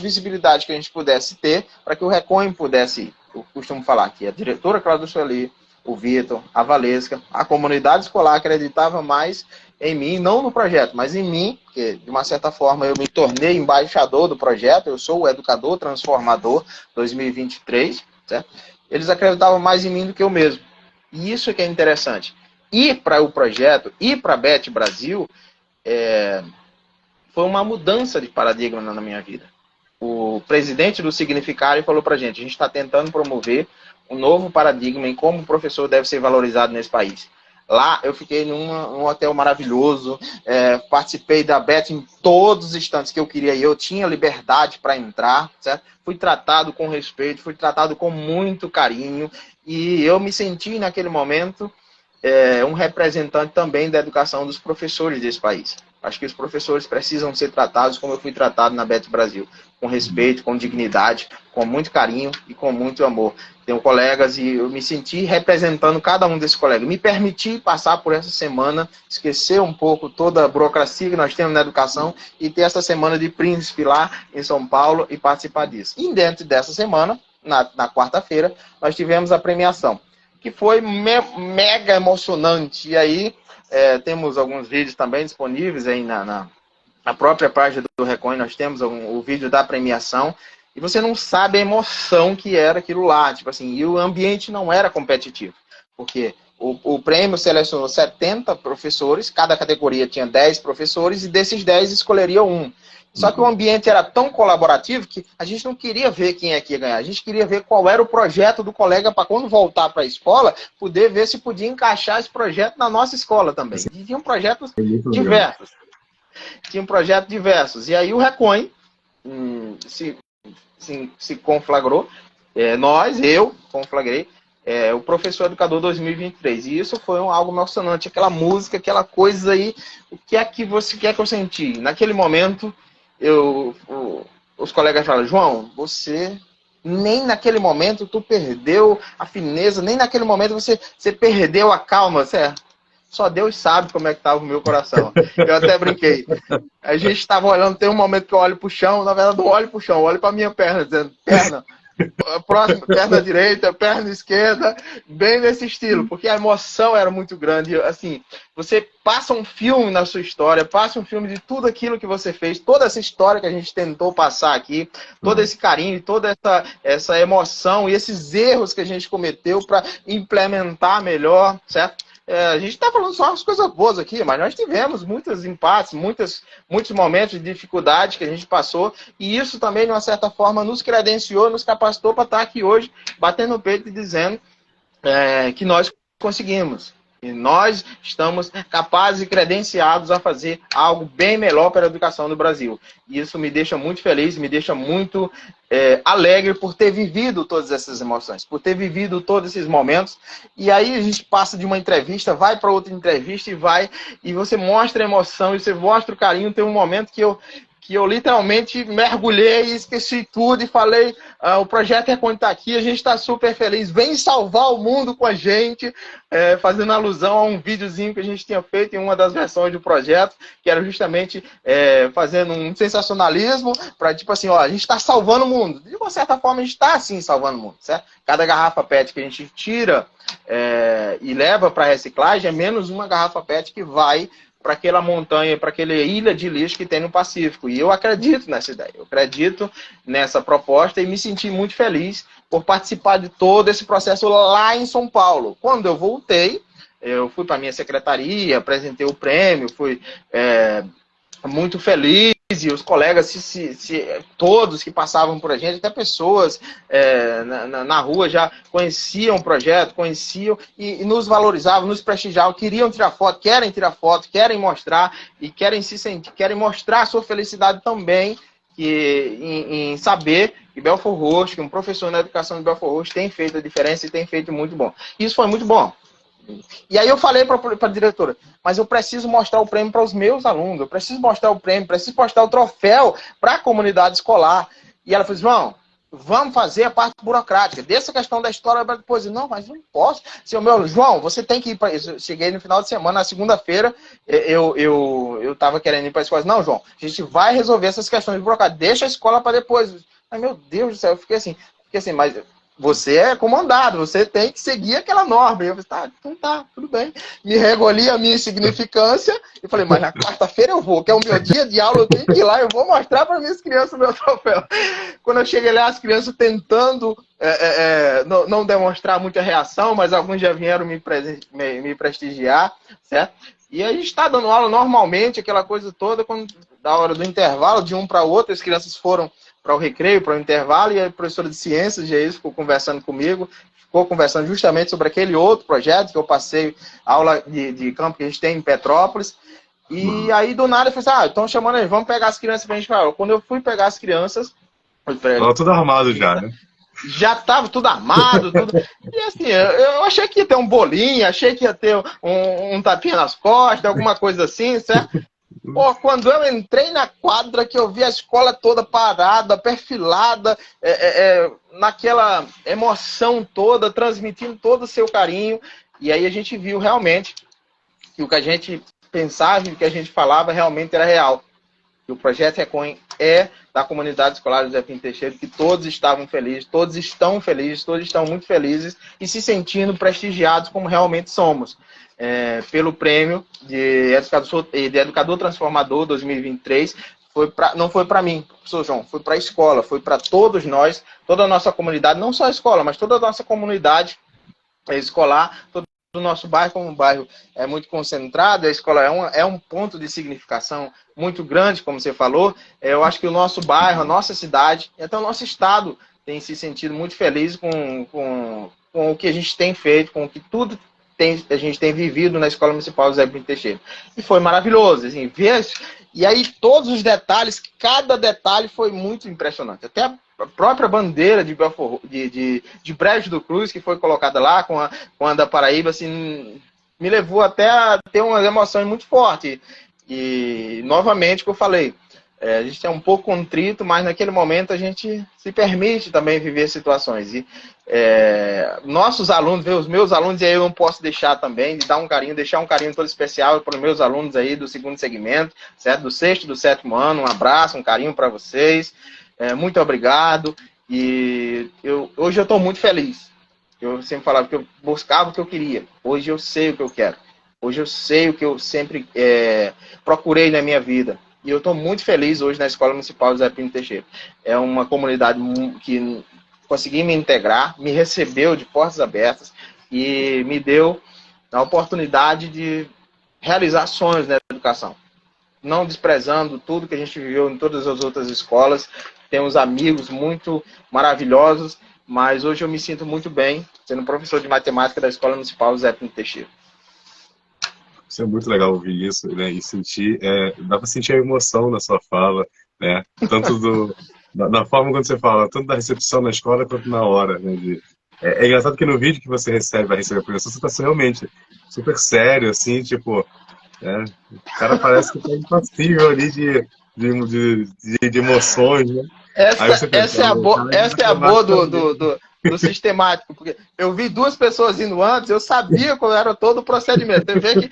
visibilidade que a gente pudesse ter, para que o Recon pudesse ir. Eu costumo falar que a diretora Cláudia Sueli, o Vitor, a Valesca, a comunidade escolar acreditava mais em mim, não no projeto, mas em mim, porque de uma certa forma eu me tornei embaixador do projeto, eu sou o Educador Transformador 2023, certo? Eles acreditavam mais em mim do que eu mesmo. E isso que é interessante. E para o projeto, e para a Bet Brasil, foi uma mudança de paradigma na minha vida. O presidente do Significare falou para a gente está tentando promover um novo paradigma em como o professor deve ser valorizado nesse país. Lá eu fiquei num hotel maravilhoso, participei da Bet em todos os instantes que eu queria ir, eu tinha liberdade para entrar, certo? Fui tratado com respeito, fui tratado com muito carinho, e eu me senti naquele momento um representante também da educação dos professores desse país. Acho que os professores precisam ser tratados como eu fui tratado na Bet Brasil, com respeito, com dignidade, com muito carinho e com muito amor. Tenho colegas e eu me senti representando cada um desses colegas. Me permiti passar por essa semana, esquecer um pouco toda a burocracia que nós temos na educação e ter essa semana de príncipe lá em São Paulo e participar disso. E dentro dessa semana, na quarta-feira, nós tivemos a premiação, que foi mega emocionante. E aí, temos alguns vídeos também disponíveis aí na própria página do Recon, nós temos o vídeo da premiação, e você não sabe a emoção que era aquilo lá, e o ambiente não era competitivo, porque o prêmio selecionou 70 professores, cada categoria tinha 10 professores, e desses 10 escolheria um. Só que o ambiente era tão colaborativo que a gente não queria ver quem é que ia ganhar. A gente queria ver qual era o projeto do colega para quando voltar para a escola, poder ver se podia encaixar esse projeto na nossa escola também. E tinham projetos diversos. Tinham projetos diversos. E aí o Recon se conflagrou. Eu conflagrei. O Professor Educador 2023. E isso foi algo emocionante. Aquela música, aquela coisa aí. O que é que você quer que eu senti? Naquele momento, os colegas falaram, João, você nem naquele momento tu perdeu a fineza, nem naquele momento você perdeu a calma, certo? Só Deus sabe como é que estava o meu coração. Eu até brinquei. A gente estava olhando, tem um momento que eu olho para o chão, na verdade eu não olho para o chão, eu olho para a minha perna, dizendo, perna, próximo, perna direita, perna esquerda, bem nesse estilo, porque a emoção era muito grande. Assim, você passa um filme na sua história, passa um filme de tudo aquilo que você fez, toda essa história que a gente tentou passar aqui, todo esse carinho, toda essa emoção e esses erros que a gente cometeu para implementar melhor, certo? a gente está falando só as coisas boas aqui, mas nós tivemos muitos empates, muitos momentos de dificuldade que a gente passou, e isso também, de uma certa forma, nos credenciou, nos capacitou para estar aqui hoje, batendo no peito e dizendo que nós conseguimos. E nós estamos capazes e credenciados a fazer algo bem melhor para a educação do Brasil. E isso me deixa muito feliz, me deixa muito alegre por ter vivido todas essas emoções, por ter vivido todos esses momentos. E aí a gente passa de uma entrevista, vai para outra entrevista e você mostra a emoção, e você mostra o carinho. Tem um momento que eu literalmente mergulhei e esqueci tudo e falei, o projeto Recôndito está aqui, a gente está super feliz, vem salvar o mundo com a gente, fazendo alusão a um videozinho que a gente tinha feito em uma das versões do projeto, que era justamente fazendo um sensacionalismo para, tipo assim, ó, a gente está salvando o mundo. De uma certa forma, a gente está, sim, salvando o mundo, certo? Cada garrafa PET que a gente tira e leva para reciclagem é menos uma garrafa PET que vai para aquela montanha, para aquela ilha de lixo que tem no Pacífico. E eu acredito nessa ideia, eu acredito nessa proposta e me senti muito feliz por participar de todo esse processo lá em São Paulo. Quando eu voltei, eu fui para a minha secretaria, apresentei o prêmio, fui muito feliz, e os colegas, todos que passavam por a gente, até pessoas na rua já conheciam o projeto, conheciam e nos valorizavam, nos prestigiavam, queriam tirar foto, querem mostrar e querem se sentir, querem mostrar a sua felicidade também em saber que Belford Roxo, que um professor na educação de Belford Roxo tem feito a diferença e tem feito muito bom. Isso foi muito bom. E aí eu falei para a diretora, mas eu preciso mostrar o prêmio para os meus alunos, eu preciso mostrar o prêmio, preciso mostrar o troféu para a comunidade escolar. E ela falou, João, vamos fazer a parte burocrática, dessa questão da história para depois. Não, mas não posso. João, você tem que ir para isso. Eu cheguei no final de semana, na segunda-feira, eu estava querendo ir para a escola. Não, João, a gente vai resolver essas questões burocráticas, deixa a escola para depois. Mas, meu Deus do céu, eu fiquei assim, mas você é comandado, você tem que seguir aquela norma. E eu falei, então tá, tudo bem. Me regoli a minha insignificância e falei, mas na quarta-feira eu vou, que é o meu dia de aula, eu tenho que ir lá, eu vou mostrar para minhas crianças o meu troféu. Quando eu cheguei lá, as crianças tentando não demonstrar muita reação, mas alguns já vieram me prestigiar, certo? E a gente está dando aula normalmente, aquela coisa toda, quando da hora do intervalo, de um para outro, as crianças foram para o recreio, para o intervalo, e a professora de ciências, Geis, ficou conversando comigo, ficou conversando justamente sobre aquele outro projeto que eu passei, aula de campo que a gente tem em Petrópolis, e aí do nada eu falei assim, estão chamando eles, vamos pegar as crianças para a gente falar. Quando eu fui pegar as crianças... Estava tudo armado já, né? Já estava tudo armado, tudo. E assim, eu achei que ia ter um bolinho, achei que ia ter um tapinha nas costas, alguma coisa assim, certo? Pô, quando eu entrei na quadra, que eu vi a escola toda parada, perfilada, naquela emoção toda, transmitindo todo o seu carinho, e aí a gente viu realmente que o que a gente pensava e o que a gente falava realmente era real. Que o projeto Recon é da comunidade escolar José Pinto Teixeira, que todos estavam felizes, todos estão muito felizes e se sentindo prestigiados como realmente somos. Pelo prêmio de Educador Transformador 2023, não foi para mim, professor João, foi para a escola, foi para todos nós, toda a nossa comunidade, não só a escola, mas toda a nossa comunidade escolar, todo o nosso bairro, como um bairro é muito concentrado, a escola é um ponto de significação muito grande, como você falou. Eu acho que o nosso bairro, a nossa cidade, e até o nosso estado tem se sentido muito feliz com o que a gente tem feito, com o que tudo a gente tem vivido na Escola Municipal José Pinto Teixeira. E foi maravilhoso, assim, ver. E aí todos os detalhes, cada detalhe foi muito impressionante. Até a própria bandeira de Brejo do Cruz, que foi colocada lá com a da Paraíba, assim, me levou até a ter uma emoção muito forte. E, novamente, que eu falei, a gente é um pouco contrito, mas naquele momento a gente se permite também viver situações. E nossos alunos, os meus alunos, e aí eu não posso deixar também de dar um carinho, deixar um carinho todo especial para os meus alunos aí do segundo segmento, certo? Do 6º e do 7º ano, um abraço, um carinho para vocês. Muito obrigado. E hoje eu estou muito feliz. Eu sempre falava que eu buscava o que eu queria. Hoje eu sei o que eu quero. Hoje eu sei o que eu sempre procurei na minha vida. E eu estou muito feliz hoje na Escola Municipal José Pinto Teixeira. É uma comunidade que consegui me integrar, me recebeu de portas abertas e me deu na oportunidade de realizar sonhos na educação. Não desprezando tudo que a gente viveu em todas as outras escolas. Temos amigos muito maravilhosos, mas hoje eu me sinto muito bem sendo professor de matemática da Escola Municipal Zé Pinto Teixeira. Isso é muito legal ouvir isso, né? E sentir, dá para sentir a emoção na sua fala, né? Tanto da forma quando você fala, tanto da recepção na escola quanto na hora, né? É engraçado que no vídeo que você vai receber a premiação, você está realmente super sério, assim, tipo, né? O cara parece que tá impassível ali de emoções, né? Aí você pensa, Essa é a boa também. do sistemático, porque eu vi 2 pessoas indo antes, eu sabia qual era todo o procedimento. Você vê que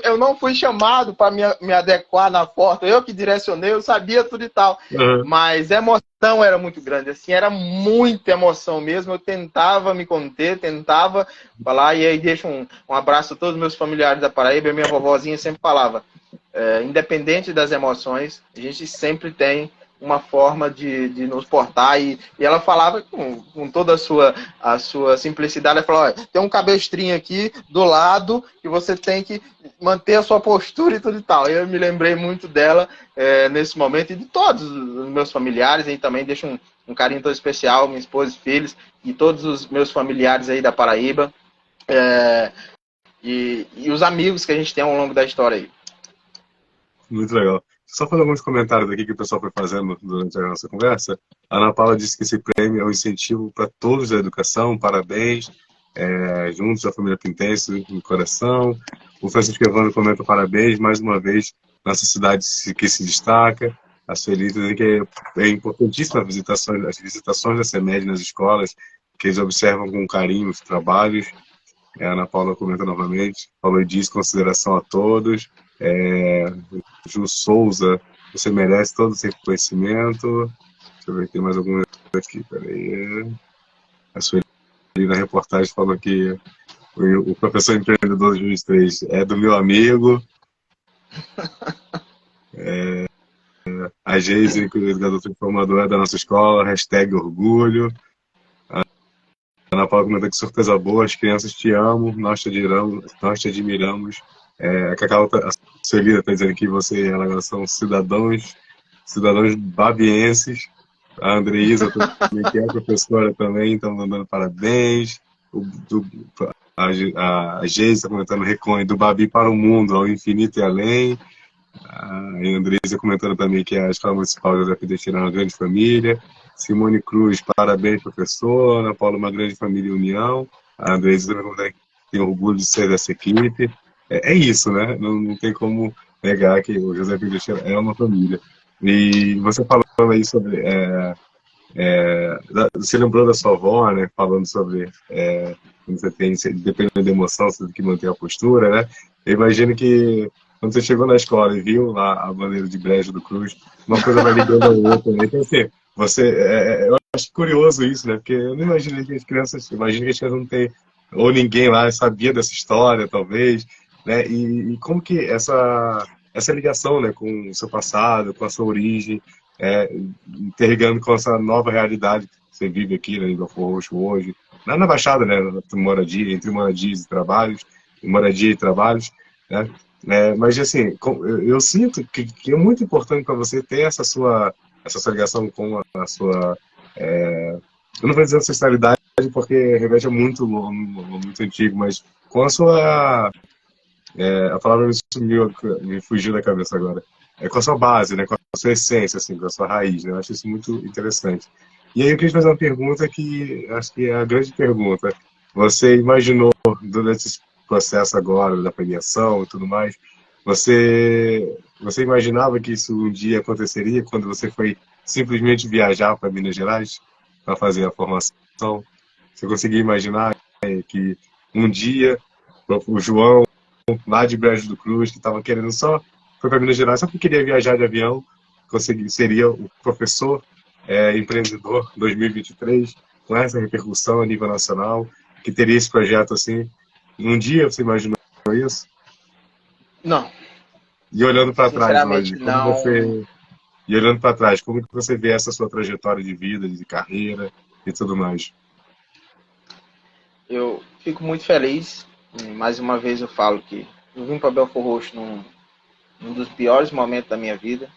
eu não fui chamado para me adequar na foto, eu que direcionei, eu sabia tudo e tal. Uhum. Mas a emoção era muito grande, assim, era muita emoção mesmo. Eu tentava me conter, tentava falar, e aí deixo um abraço a todos os meus familiares da Paraíba. Minha vovozinha sempre falava, independente das emoções, a gente sempre tem uma forma de nos portar, e ela falava com toda a sua simplicidade. Ela falou, olha, tem um cabestrinho aqui do lado que você tem que manter a sua postura e tudo e tal. Eu me lembrei muito dela nesse momento, e de todos os meus familiares, e também deixo um carinho todo especial, minha esposa e filhos, e todos os meus familiares aí da Paraíba, e os amigos que a gente tem ao longo da história aí. Muito legal. Só fazer alguns comentários aqui que o pessoal foi fazendo durante a nossa conversa. A Ana Paula disse que esse prêmio é um incentivo para todos da educação, parabéns, juntos a família Pintense no coração. O Francisco Evandro comenta parabéns, mais uma vez, nossa cidade que se destaca. A Sueli diz que é importantíssima as visitações da CEMED nas escolas, que eles observam com carinho os trabalhos. A Ana Paula comenta novamente. Paulo diz consideração a todos. Ju Souza, você merece todo esse reconhecimento. Deixa eu ver aqui mais algum aqui, peraí. A Sueli na reportagem falou que o professor empreendedor 2023 é do meu amigo. A Geise, que é educador transformador, é da nossa escola, #orgulho. A Ana Paula comenta que surpresa boa, as crianças te amam, nós te admiramos. A Celina está dizendo que elas são cidadãos babienses. A Andreísa também, que é professora também, estão mandando parabéns. A Geise está comentando Recone, do Babi para o mundo, ao infinito e além. A Andreísa comentando também que a Escola Municipal José Pidetino é uma grande família. Simone Cruz, parabéns, professor. Ana Paula, uma grande família e união. A Andreísa também tem orgulho de ser dessa equipe. É isso, né? Não tem como negar que o José Pidetino é uma família. E você falando aí sobre... você lembrou da sua avó, né? Falando sobre... quando você tem, dependendo da emoção, você tem que manter a postura, né? Eu imagino que quando você chegou na escola e viu lá a bandeira de Brejo do Cruz, uma coisa vai ligando a outra, né? Então, assim, eu acho curioso isso, né? Porque eu não imagino que as crianças não têm, ou ninguém lá sabia dessa história, talvez, né? E como que essa ligação, né, com o seu passado, com a sua origem, interligando com essa nova realidade que você vive aqui, né, em Belfort Roxo hoje, na Baixada, né, entre moradia e trabalhos, né? Mas, assim, eu sinto que é muito importante para você ter essa sua ligação com a sua... eu não vou dizer ancestralidade, porque remete a muito antigo, mas com a sua... a palavra me fugiu da cabeça agora. Com a sua base, né, com a sua essência, assim, com a sua raiz, né? Eu acho isso muito interessante. E aí eu queria te fazer uma pergunta que acho que é a grande pergunta. Você imaginou, durante esse processo agora da premiação e tudo mais, você imaginava que isso um dia aconteceria quando você foi simplesmente viajar para Minas Gerais para fazer a formação? Você conseguia imaginar que um dia o João, lá de Brejo do Cruz, que estava querendo foi para Minas Gerais só porque queria viajar de avião, seria o professor empreendedor 2023, com essa repercussão a nível nacional, que teria esse projeto assim? Um dia você imaginou isso? Não. E olhando para trás Sinceramente, hoje, não. como que você vê essa sua trajetória de vida, de carreira e tudo mais? Eu fico muito feliz E mais uma vez eu falo que eu vim para Belford Roxo num dos piores momentos da minha vida.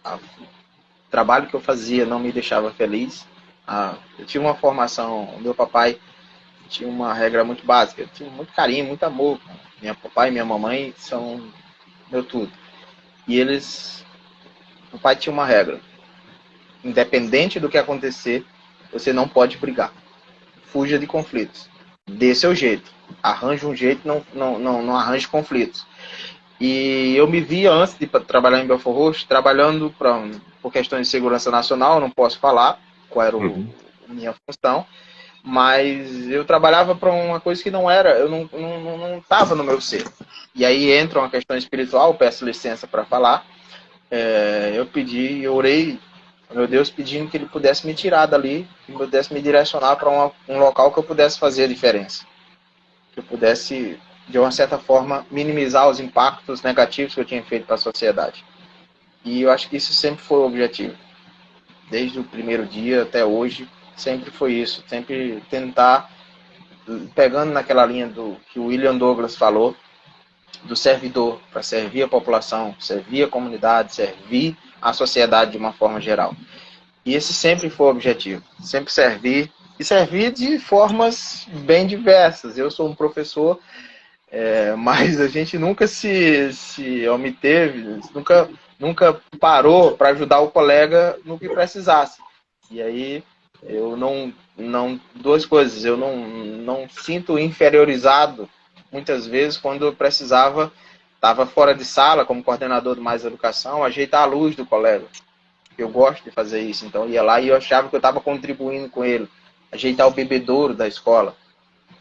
O trabalho que eu fazia não me deixava feliz. Eu tinha uma formação, meu papai tinha uma regra muito básica, eu tinha muito carinho, muito amor. Meu papai e minha mamãe são meu tudo. E o pai tinha uma regra: independente do que acontecer, você não pode brigar. Fuja de conflitos. Dê seu jeito. Arranje um jeito, não arranje conflitos. E eu me via, antes de trabalhar em Belford Roxo, trabalhando por questões de segurança nacional, não posso falar qual era a minha função, mas eu trabalhava para uma coisa que não era, eu não estava no meu ser. E aí entra uma questão espiritual, peço licença para falar. Eu orei a meu Deus pedindo que ele pudesse me tirar dali, que pudesse me direcionar para um local que eu pudesse fazer a diferença. Que eu pudesse, de uma certa forma, minimizar os impactos negativos que eu tinha feito para a sociedade. E eu acho que isso sempre foi o objetivo. Desde o primeiro dia até hoje, sempre foi isso. Sempre tentar, pegando naquela linha do que o William Douglas falou, do servidor, para servir a população, servir a comunidade, servir a sociedade de uma forma geral. E esse sempre foi o objetivo. Sempre servir, e servir de formas bem diversas. Eu sou um professor, mas a gente nunca se obteve, nunca parou para ajudar o colega no que precisasse. E aí eu duas coisas, eu não sinto inferiorizado muitas vezes quando eu precisava, estava fora de sala como coordenador de Mais Educação, ajeitar a luz do colega. Eu gosto de fazer isso, então eu ia lá e eu achava que eu estava contribuindo com ele, ajeitar o bebedouro da escola,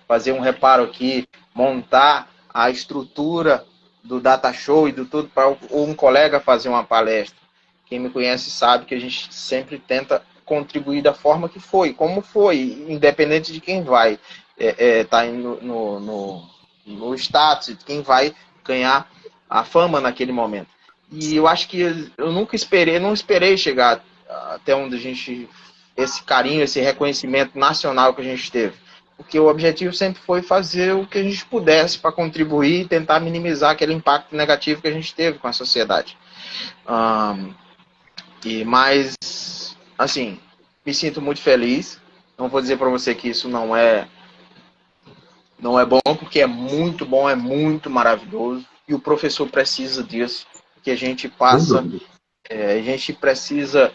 fazer um reparo aqui, montar a estrutura do data show e do tudo para um colega fazer uma palestra. Quem me conhece sabe que a gente sempre tenta contribuir da forma que foi, como foi, independente de quem vai tá no status, de quem vai ganhar a fama naquele momento. E eu acho que eu não esperei chegar até onde a gente, esse carinho, esse reconhecimento nacional que a gente teve. Porque o objetivo sempre foi fazer o que a gente pudesse para contribuir e tentar minimizar aquele impacto negativo que a gente teve com a sociedade. Mas, assim, me sinto muito feliz. Não vou dizer para você que isso não é bom, porque é muito bom, é muito maravilhoso. E o professor precisa disso. Que a gente passa, a gente precisa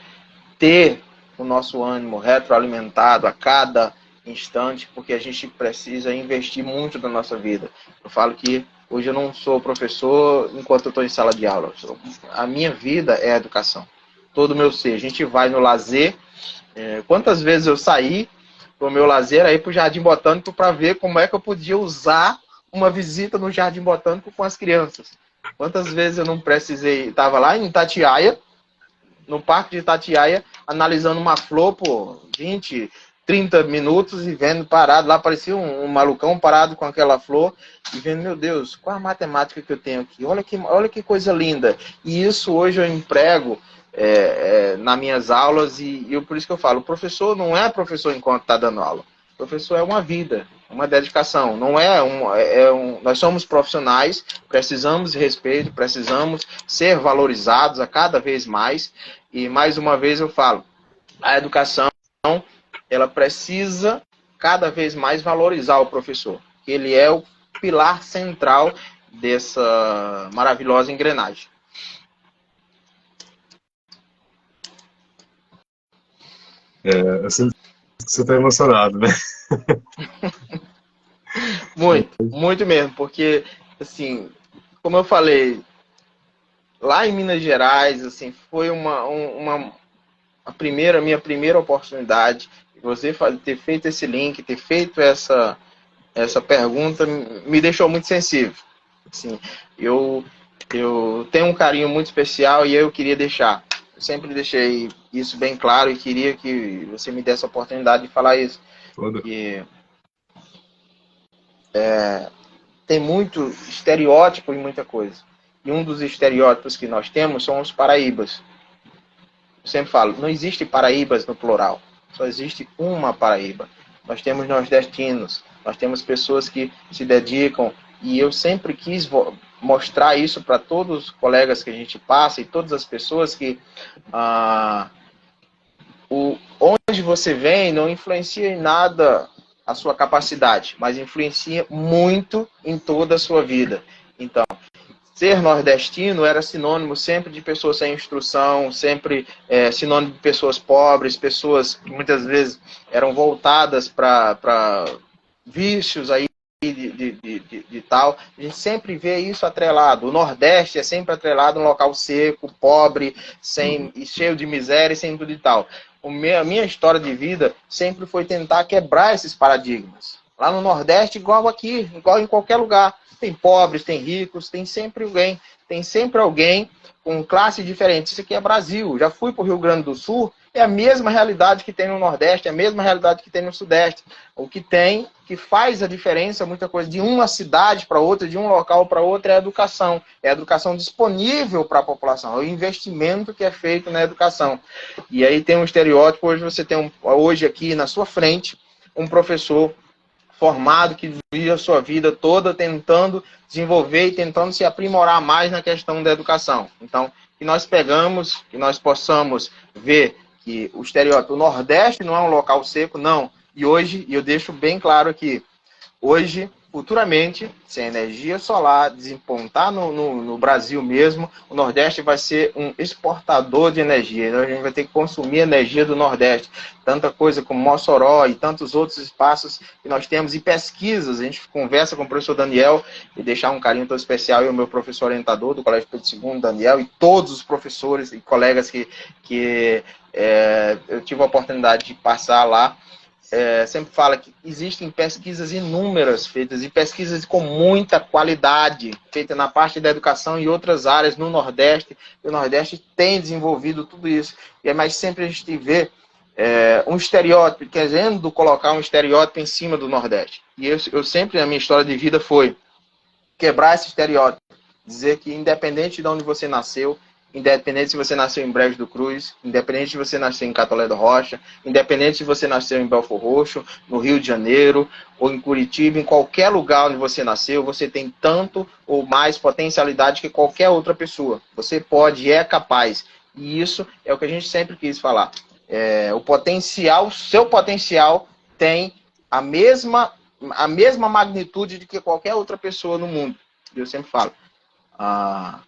ter o nosso ânimo retroalimentado a cada instante, porque a gente precisa investir muito na nossa vida. Eu falo que hoje eu não sou professor enquanto eu estou em sala de aula. A minha vida é a educação. Todo o meu ser. A gente vai no lazer. Quantas vezes eu saí para o meu lazer aí para o Jardim Botânico para ver como é que eu podia usar uma visita no Jardim Botânico com as crianças. Quantas vezes eu não precisei... Estava lá em Itatiaia, no Parque de Itatiaia, analisando uma flor por 20, 30 minutos e vendo parado. Lá parecia um malucão parado com aquela flor e vendo, meu Deus, qual a matemática que eu tenho aqui? Olha que coisa linda. E isso hoje eu emprego nas minhas aulas e por isso que eu falo, o professor não é professor enquanto está dando aula. O professor é uma vida, uma dedicação. Não nós somos profissionais, precisamos de respeito, precisamos ser valorizados a cada vez mais. E mais uma vez eu falo, a educação, ela precisa cada vez mais valorizar o professor. Ele é o pilar central dessa maravilhosa engrenagem. Eu sinto que você está emocionado, né? Muito mesmo, porque, assim, como eu falei, lá em Minas Gerais, assim, foi minha primeira oportunidade. Você ter feito esse link, ter feito essa pergunta, me deixou muito sensível. Assim, eu tenho um carinho muito especial e eu queria deixar. Eu sempre deixei isso bem claro e queria que você me desse a oportunidade de falar isso. Porque tem muito estereótipo em muita coisa. E um dos estereótipos que nós temos são os paraíbas. Eu sempre falo, não existe paraíbas no plural. Só existe uma Paraíba. Nós temos nordestinos, nós temos pessoas que se dedicam, e eu sempre quis mostrar isso para todos os colegas que a gente passa e todas as pessoas que onde você vem não influencia em nada a sua capacidade, mas influencia muito em toda a sua vida. Então, ser nordestino era sinônimo sempre de pessoas sem instrução, sempre sinônimo de pessoas pobres, pessoas que muitas vezes eram voltadas para vícios aí de tal. A gente sempre vê isso atrelado. O Nordeste é sempre atrelado a um local seco, pobre, e cheio de miséria e sem tudo e tal. A minha história de vida sempre foi tentar quebrar esses paradigmas. Lá no Nordeste, igual aqui, igual em qualquer lugar. Tem pobres, tem ricos, tem sempre alguém com classe diferente. Isso aqui é Brasil. Já fui para o Rio Grande do Sul, é a mesma realidade que tem no Nordeste, é a mesma realidade que tem no Sudeste. O que faz a diferença, muita coisa, de uma cidade para outra, de um local para outro, é a educação. É a educação disponível para a população, é o investimento que é feito na educação. E aí tem um estereótipo, hoje você tem hoje aqui na sua frente, um professor formado que vive a sua vida toda tentando desenvolver e tentando se aprimorar mais na questão da educação. Então, que nós possamos ver que o estereótipo, o Nordeste não é um local seco, não. E hoje, eu deixo bem claro aqui, hoje, futuramente, se a energia solar desempontar no Brasil mesmo, o Nordeste vai ser um exportador de energia. Então, a gente vai ter que consumir energia do Nordeste. Tanta coisa como Mossoró e tantos outros espaços que nós temos, e pesquisas. A gente conversa com o professor Daniel, e deixar um carinho todo especial, e o meu professor orientador do Colégio Pedro II, Daniel, e todos os professores e colegas que eu tive a oportunidade de passar lá. Sempre fala que existem pesquisas inúmeras feitas, e pesquisas com muita qualidade, feitas na parte da educação e outras áreas no Nordeste. E o Nordeste tem desenvolvido tudo isso. Mas sempre a gente vê um estereótipo, querendo colocar um estereótipo em cima do Nordeste. E eu sempre, na minha história de vida, foi quebrar esse estereótipo. Dizer que independente de onde você nasceu, independente se você nasceu em Brejo do Cruz, independente se você nasceu em Catolé do Rocha, independente se você nasceu em Belfor Roxo, no Rio de Janeiro, ou em Curitiba, em qualquer lugar onde você nasceu, você tem tanto ou mais potencialidade que qualquer outra pessoa. Você pode e é capaz. E isso é o que a gente sempre quis falar. O potencial, seu potencial tem a mesma magnitude de que qualquer outra pessoa no mundo. Eu sempre falo.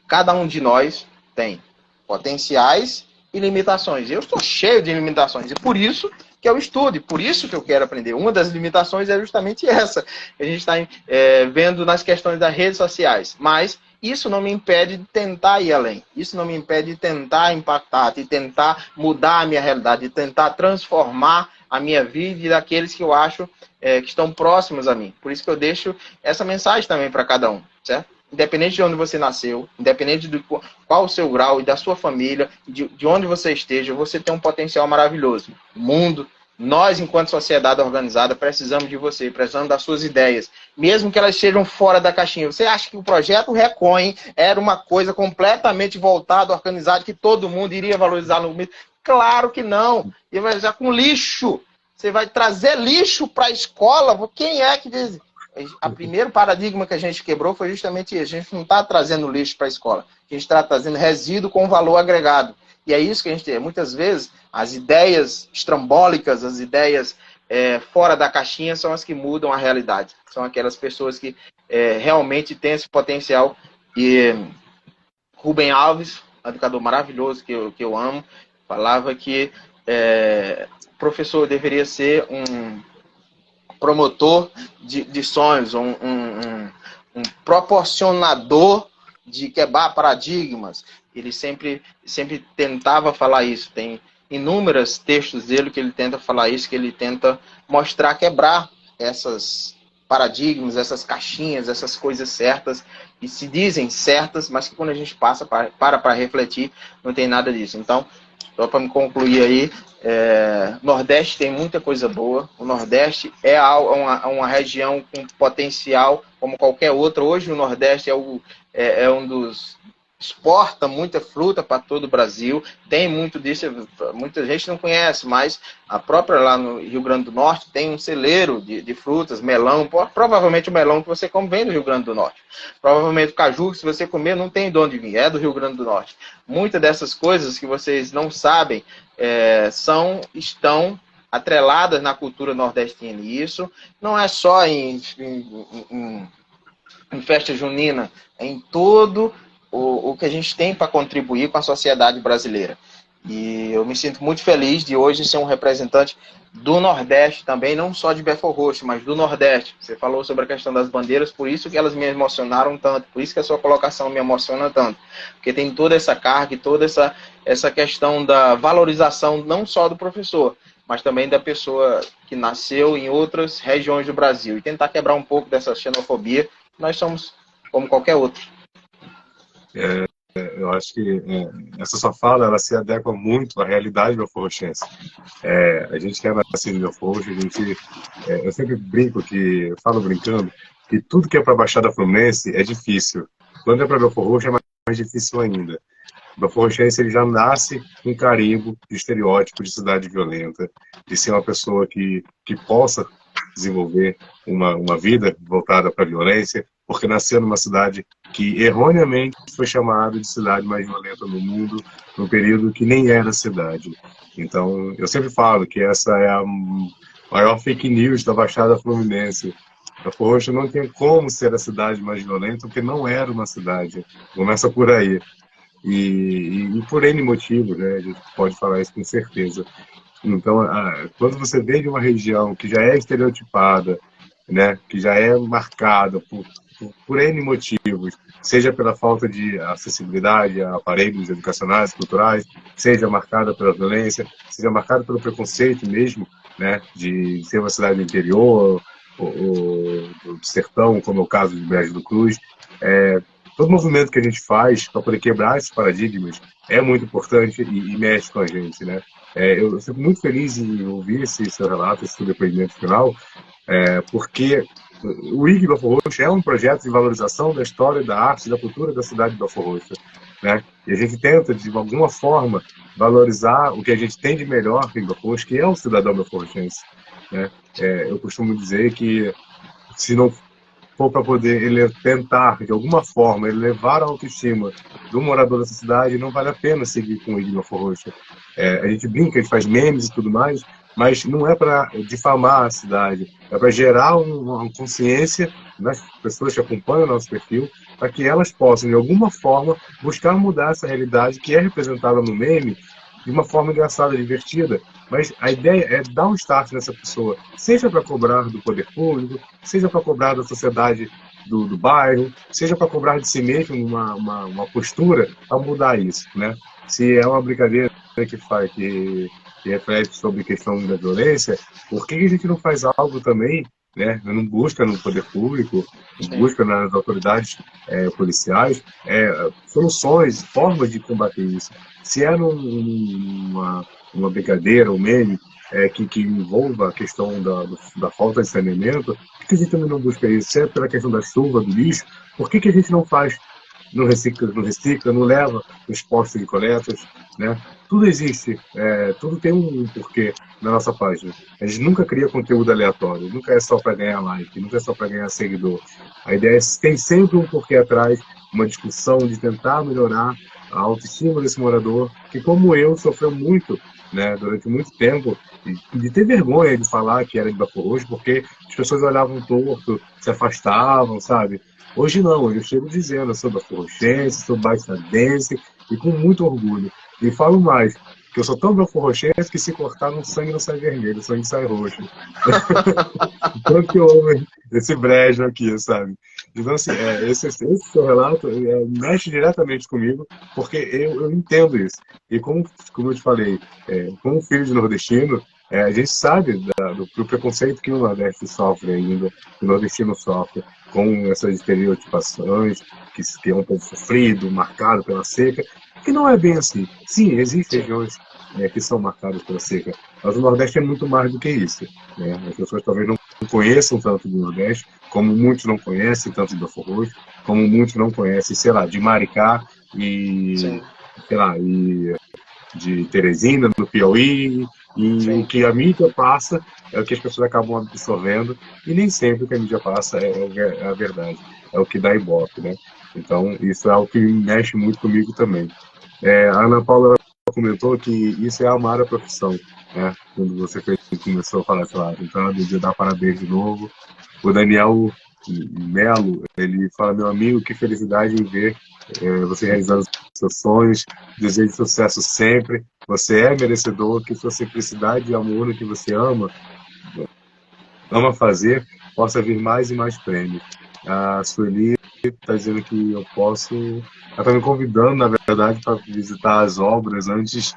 Cada um de nós tem potenciais e limitações. Eu estou cheio de limitações, e por isso que eu estudo, e por isso que eu quero aprender. Uma das limitações é justamente essa, que a gente está vendo nas questões das redes sociais. Mas isso não me impede de tentar ir além. Isso não me impede de tentar impactar, de tentar mudar a minha realidade, de tentar transformar a minha vida e daqueles que eu acho que estão próximos a mim. Por isso que eu deixo essa mensagem também para cada um, certo? Independente de onde você nasceu, independente de qual o seu grau e da sua família, de onde você esteja, você tem um potencial maravilhoso. O mundo, nós, enquanto sociedade organizada, precisamos de você, precisamos das suas ideias, mesmo que elas sejam fora da caixinha. Você acha que o projeto Recoin era uma coisa completamente voltada, organizada, que todo mundo iria valorizar no momento? Claro que não. E vai já com lixo. Você vai trazer lixo para a escola? Quem é que diz? O primeiro paradigma que a gente quebrou foi justamente isso. A gente não está trazendo lixo para a escola. A gente está trazendo resíduo com valor agregado. E é isso que a gente tem. Muitas vezes, as ideias estrambólicas, as ideias fora da caixinha são as que mudam a realidade. São aquelas pessoas que realmente têm esse potencial. E Rubem Alves, um educador maravilhoso que eu amo, falava que o professor deveria ser um promotor de sonhos, um proporcionador de quebrar paradigmas. Ele sempre tentava falar isso. Tem inúmeros textos dele que ele tenta falar isso, que ele tenta mostrar, quebrar essas paradigmas, essas caixinhas, essas coisas certas, que se dizem certas, mas que quando a gente passa para refletir, não tem nada disso. Então, só para me concluir aí, Nordeste tem muita coisa boa. O Nordeste é uma região com potencial como qualquer outra. Hoje o Nordeste é um dos exporta muita fruta para todo o Brasil, tem muito disso, muita gente não conhece, mas a própria lá no Rio Grande do Norte tem um celeiro de frutas, melão, provavelmente o melão que você come vem do Rio Grande do Norte. Provavelmente o caju, se você comer, não tem de onde vir, é do Rio Grande do Norte. Muitas dessas coisas que vocês não sabem estão atreladas na cultura nordestina. E isso não é só em festa junina, é em todo o que a gente tem para contribuir com a sociedade brasileira. E eu me sinto muito feliz de hoje ser um representante do Nordeste também, não só de Belford Roxo, mas do Nordeste. Você falou sobre a questão das bandeiras, por isso que elas me emocionaram tanto, por isso que a sua colocação me emociona tanto, porque tem toda essa carga e toda essa questão da valorização não só do professor, mas também da pessoa que nasceu em outras regiões do Brasil, e tentar quebrar um pouco dessa xenofobia. Nós somos como qualquer outro. Eu acho que essa sua fala, ela se adequa muito à realidade belforrochense. A gente que é nascido em Belfort Roxo, eu sempre brinco, falo brincando, que tudo que é para a Baixada Fluminense é difícil. Quando é para Belfort Roxo é mais difícil ainda. O belforrochense, ele já nasce com carimbo de estereótipo de cidade violenta, de ser uma pessoa que possa desenvolver uma vida voltada para a violência, porque nasceu numa cidade que erroneamente foi chamada de cidade mais violenta do mundo, num período que nem era cidade. Então, eu sempre falo que essa é a maior fake news da Baixada Fluminense. Belfort Roxo não tem como ser a cidade mais violenta, porque não era uma cidade. Começa por aí. E por N motivos, né? A gente pode falar isso com certeza. Então, quando você vem de uma região que já é estereotipada, né, que já é marcada por N motivos, seja pela falta de acessibilidade a aparelhos educacionais, culturais, seja marcada pela violência, seja marcada pelo preconceito mesmo, né, de ser uma cidade do interior, ou do sertão, como é o caso de Brejo do Cruz, todo movimento que a gente faz para poder quebrar esses paradigmas é muito importante e mexe com a gente, né? Eu fico muito feliz em ouvir esse seu relato, esse seu depoimento final, porque o IG Belfort Roxo é um projeto de valorização da história, da arte e da cultura da cidade de Belfort Roxo, né? E a gente tenta, de alguma forma, valorizar o que a gente tem de melhor em Belfort Roxo, que é o cidadão belforrochense, né? Eu costumo dizer que se não for para poder ele tentar, de alguma forma, elevar a autoestima do morador dessa cidade, não vale a pena seguir com o IG Belfort Roxo. A gente brinca, a gente faz memes e tudo mais, mas não é para difamar a cidade, é para gerar uma consciência nas pessoas que acompanham o nosso perfil, para que elas possam, de alguma forma, buscar mudar essa realidade que é representada no meme de uma forma engraçada, divertida. Mas a ideia é dar um start nessa pessoa, seja para cobrar do poder público, seja para cobrar da sociedade do bairro, seja para cobrar de si mesmo uma postura para mudar isso, né? Se é uma brincadeira que reflete sobre a questão da violência, por que a gente não faz algo também, né? Não busca no poder público, não busca nas autoridades policiais soluções, formas de combater isso. Se é uma brincadeira, um meme que envolva a questão da falta de saneamento, por que a gente também não busca isso? Se é pela questão da chuva, do lixo, por que a gente não faz, não recicla, não leva nos postos de coletas, né? Tudo existe, tudo tem um porquê na nossa página. A gente nunca cria conteúdo aleatório, nunca é só para ganhar like, nunca é só para ganhar seguidor. A ideia tem sempre um porquê atrás, uma discussão de tentar melhorar a autoestima desse morador, que como eu, sofreu muito, né, durante muito tempo, de ter vergonha de falar que era de Belfort Roxo, porque as pessoas olhavam torto, se afastavam, sabe? Hoje não, hoje eu chego dizendo, eu sou belforrochense, sou baixadense, e com muito orgulho. E falo mais, que eu sou tão belforrochense que se cortar no sangue não sai vermelho, o sangue sai roxo. Tanto que eu amo esse brejo aqui, sabe? Então, assim, esse seu relato mexe diretamente comigo, porque eu entendo isso. E como eu te falei, como filho de nordestino, a gente sabe do preconceito que o Nordeste sofre ainda, que o nordestino sofre, com essas estereotipações, que é um povo sofrido, marcado pela seca, que não é bem assim. Sim, existem regiões que são marcadas pela seca, mas o Nordeste é muito mais do que isso, né? As pessoas talvez não conheçam tanto do Nordeste, como muitos não conhecem tanto do Belfort Roxo, como muitos não conhecem, sei lá, de Maricá e, Sim, sei lá, e de Teresina, no Piauí, e o sim. que a mídia passa é o que as pessoas acabam absorvendo, e nem sempre o que a mídia passa é a verdade, é o que dá ibope, né? Então, isso é algo que mexe muito comigo também. A Ana Paula comentou que isso é amar a profissão, né? Quando você começou a falar, sei lá, então, de dar parabéns de novo. O Daniel Melo, ele fala, meu amigo, que felicidade em ver você realizando os seus sonhos, desejo sucesso sempre, você é merecedor, que sua simplicidade e amor no que você ama fazer, possa vir mais e mais prêmios. A Sueli está dizendo que eu posso. Ela está me convidando, na verdade, para visitar as obras antes.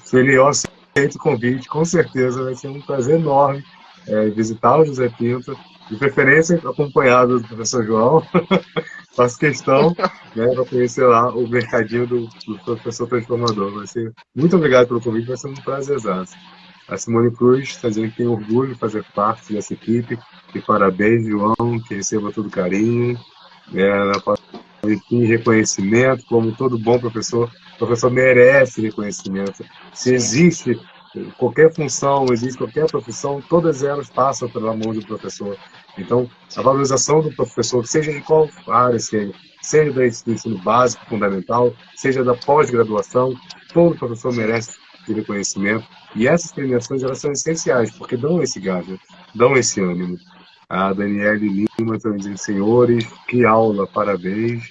Sueli, eu aceito o convite, com certeza vai ser um prazer enorme visitar o José Pinto, de preferência acompanhado do professor João. Faço questão, né, para conhecer lá o mercadinho do professor transformador. Vai ser, muito obrigado pelo convite, vai ser um prazerzaço. A Simone Cruz está dizendo que tem orgulho de fazer parte dessa equipe. E parabéns, João, que receba todo carinho. Ela pode ter reconhecimento, como todo bom professor. O professor merece reconhecimento. Se Sim. existe qualquer função, existe qualquer profissão, todas elas passam pela mão do professor. Então, a Sim. valorização do professor, seja de qual área seja do ensino básico, fundamental, seja da pós-graduação, todo professor Sim. merece reconhecimento. E essas premiações, elas são essenciais, porque dão esse gás, né? Dão esse ânimo. A Daniele Lima também dizendo, senhores, que aula, parabéns.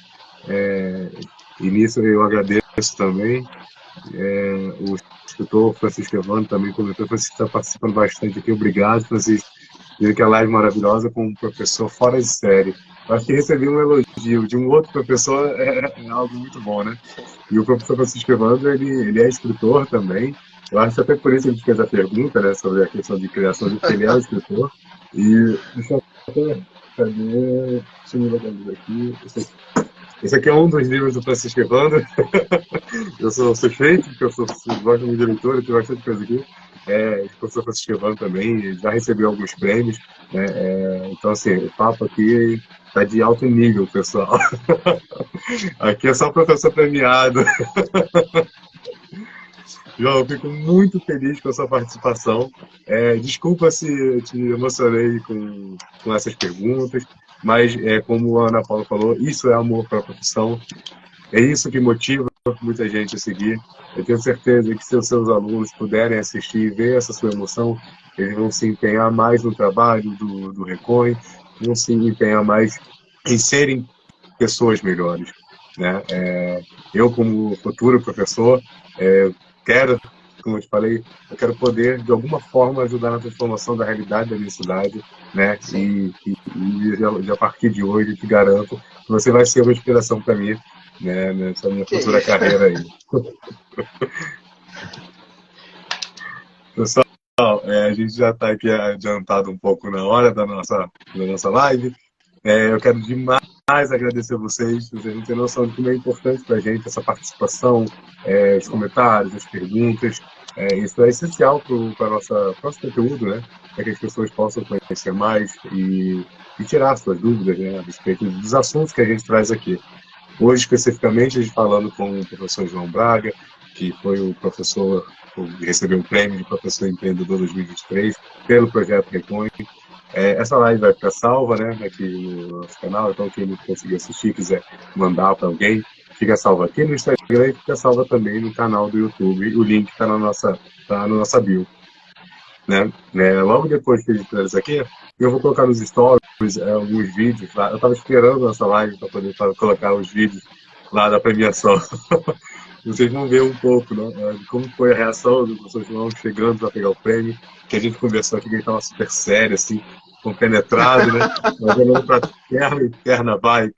E nisso eu agradeço também. O escritor Francisco Evandro também comentou, Francisco está participando bastante aqui, obrigado, Francisco. Dizendo que a live maravilhosa com um professor fora de série. Eu acho que recebi um elogio de um outro professor é algo muito bom, né? E o professor Francisco Evandro, ele é escritor também. Eu acho que até por isso ele fez a pergunta, né, sobre a questão de criação, porque ele é um escritor. E deixa eu até, cadê? Deixa eu me localizar aqui. Esse aqui é um dos livros do Francisco Evandro. Eu sou suspeito, porque gosto muito de leitura, tem bastante coisa aqui. O professor Francisco Evandro também já recebeu alguns prêmios. Né? Então, assim, o papo aqui está de alto nível, pessoal. Aqui é só professor premiado. João, eu fico muito feliz com a sua participação. Desculpa se eu te emocionei com essas perguntas, mas, como a Ana Paula falou, isso é amor para a profissão, é isso que motiva muita gente a seguir. Eu tenho certeza que se os seus alunos puderem assistir e ver essa sua emoção, eles vão se empenhar mais no trabalho do Recon, vão se empenhar mais em serem pessoas melhores. Né? Eu, como futuro professor, quero, como eu te falei, eu quero poder, de alguma forma, ajudar na transformação da realidade da minha cidade, né? Sim. E a partir de hoje, eu te garanto que você vai ser uma inspiração para mim, né? Nessa minha Que futura isso. carreira aí. Pessoal, a gente já está aqui adiantado um pouco na hora da nossa live. Eu quero demais agradecer a vocês. Vocês não têm noção de como é importante para a gente essa participação, os comentários, as perguntas. Isso é essencial para o nosso conteúdo, né? Para que as pessoas possam conhecer mais e tirar suas dúvidas, né, a respeito dos assuntos que a gente traz aqui. Hoje, especificamente, a gente falando com o professor João Braga, que foi o professor que recebeu o prêmio de professor empreendedor 2023 pelo projeto Recon. Essa live vai ficar salva, né, aqui no nosso canal, então quem não conseguir assistir, quiser mandar para alguém, fica salva aqui no Instagram e fica salva também no canal do YouTube. O link está na nossa bio. Né? Logo depois que a gente finalizar aqui, eu vou colocar nos stories alguns vídeos lá. Eu estava esperando essa live para poder colocar os vídeos lá da premiação. Vocês vão ver um pouco, né, de como foi a reação do professor João chegando para pegar o prêmio, que a gente conversou aqui, que ele estava super sério, assim, compenetrado, né? Mas olhando para perna vai.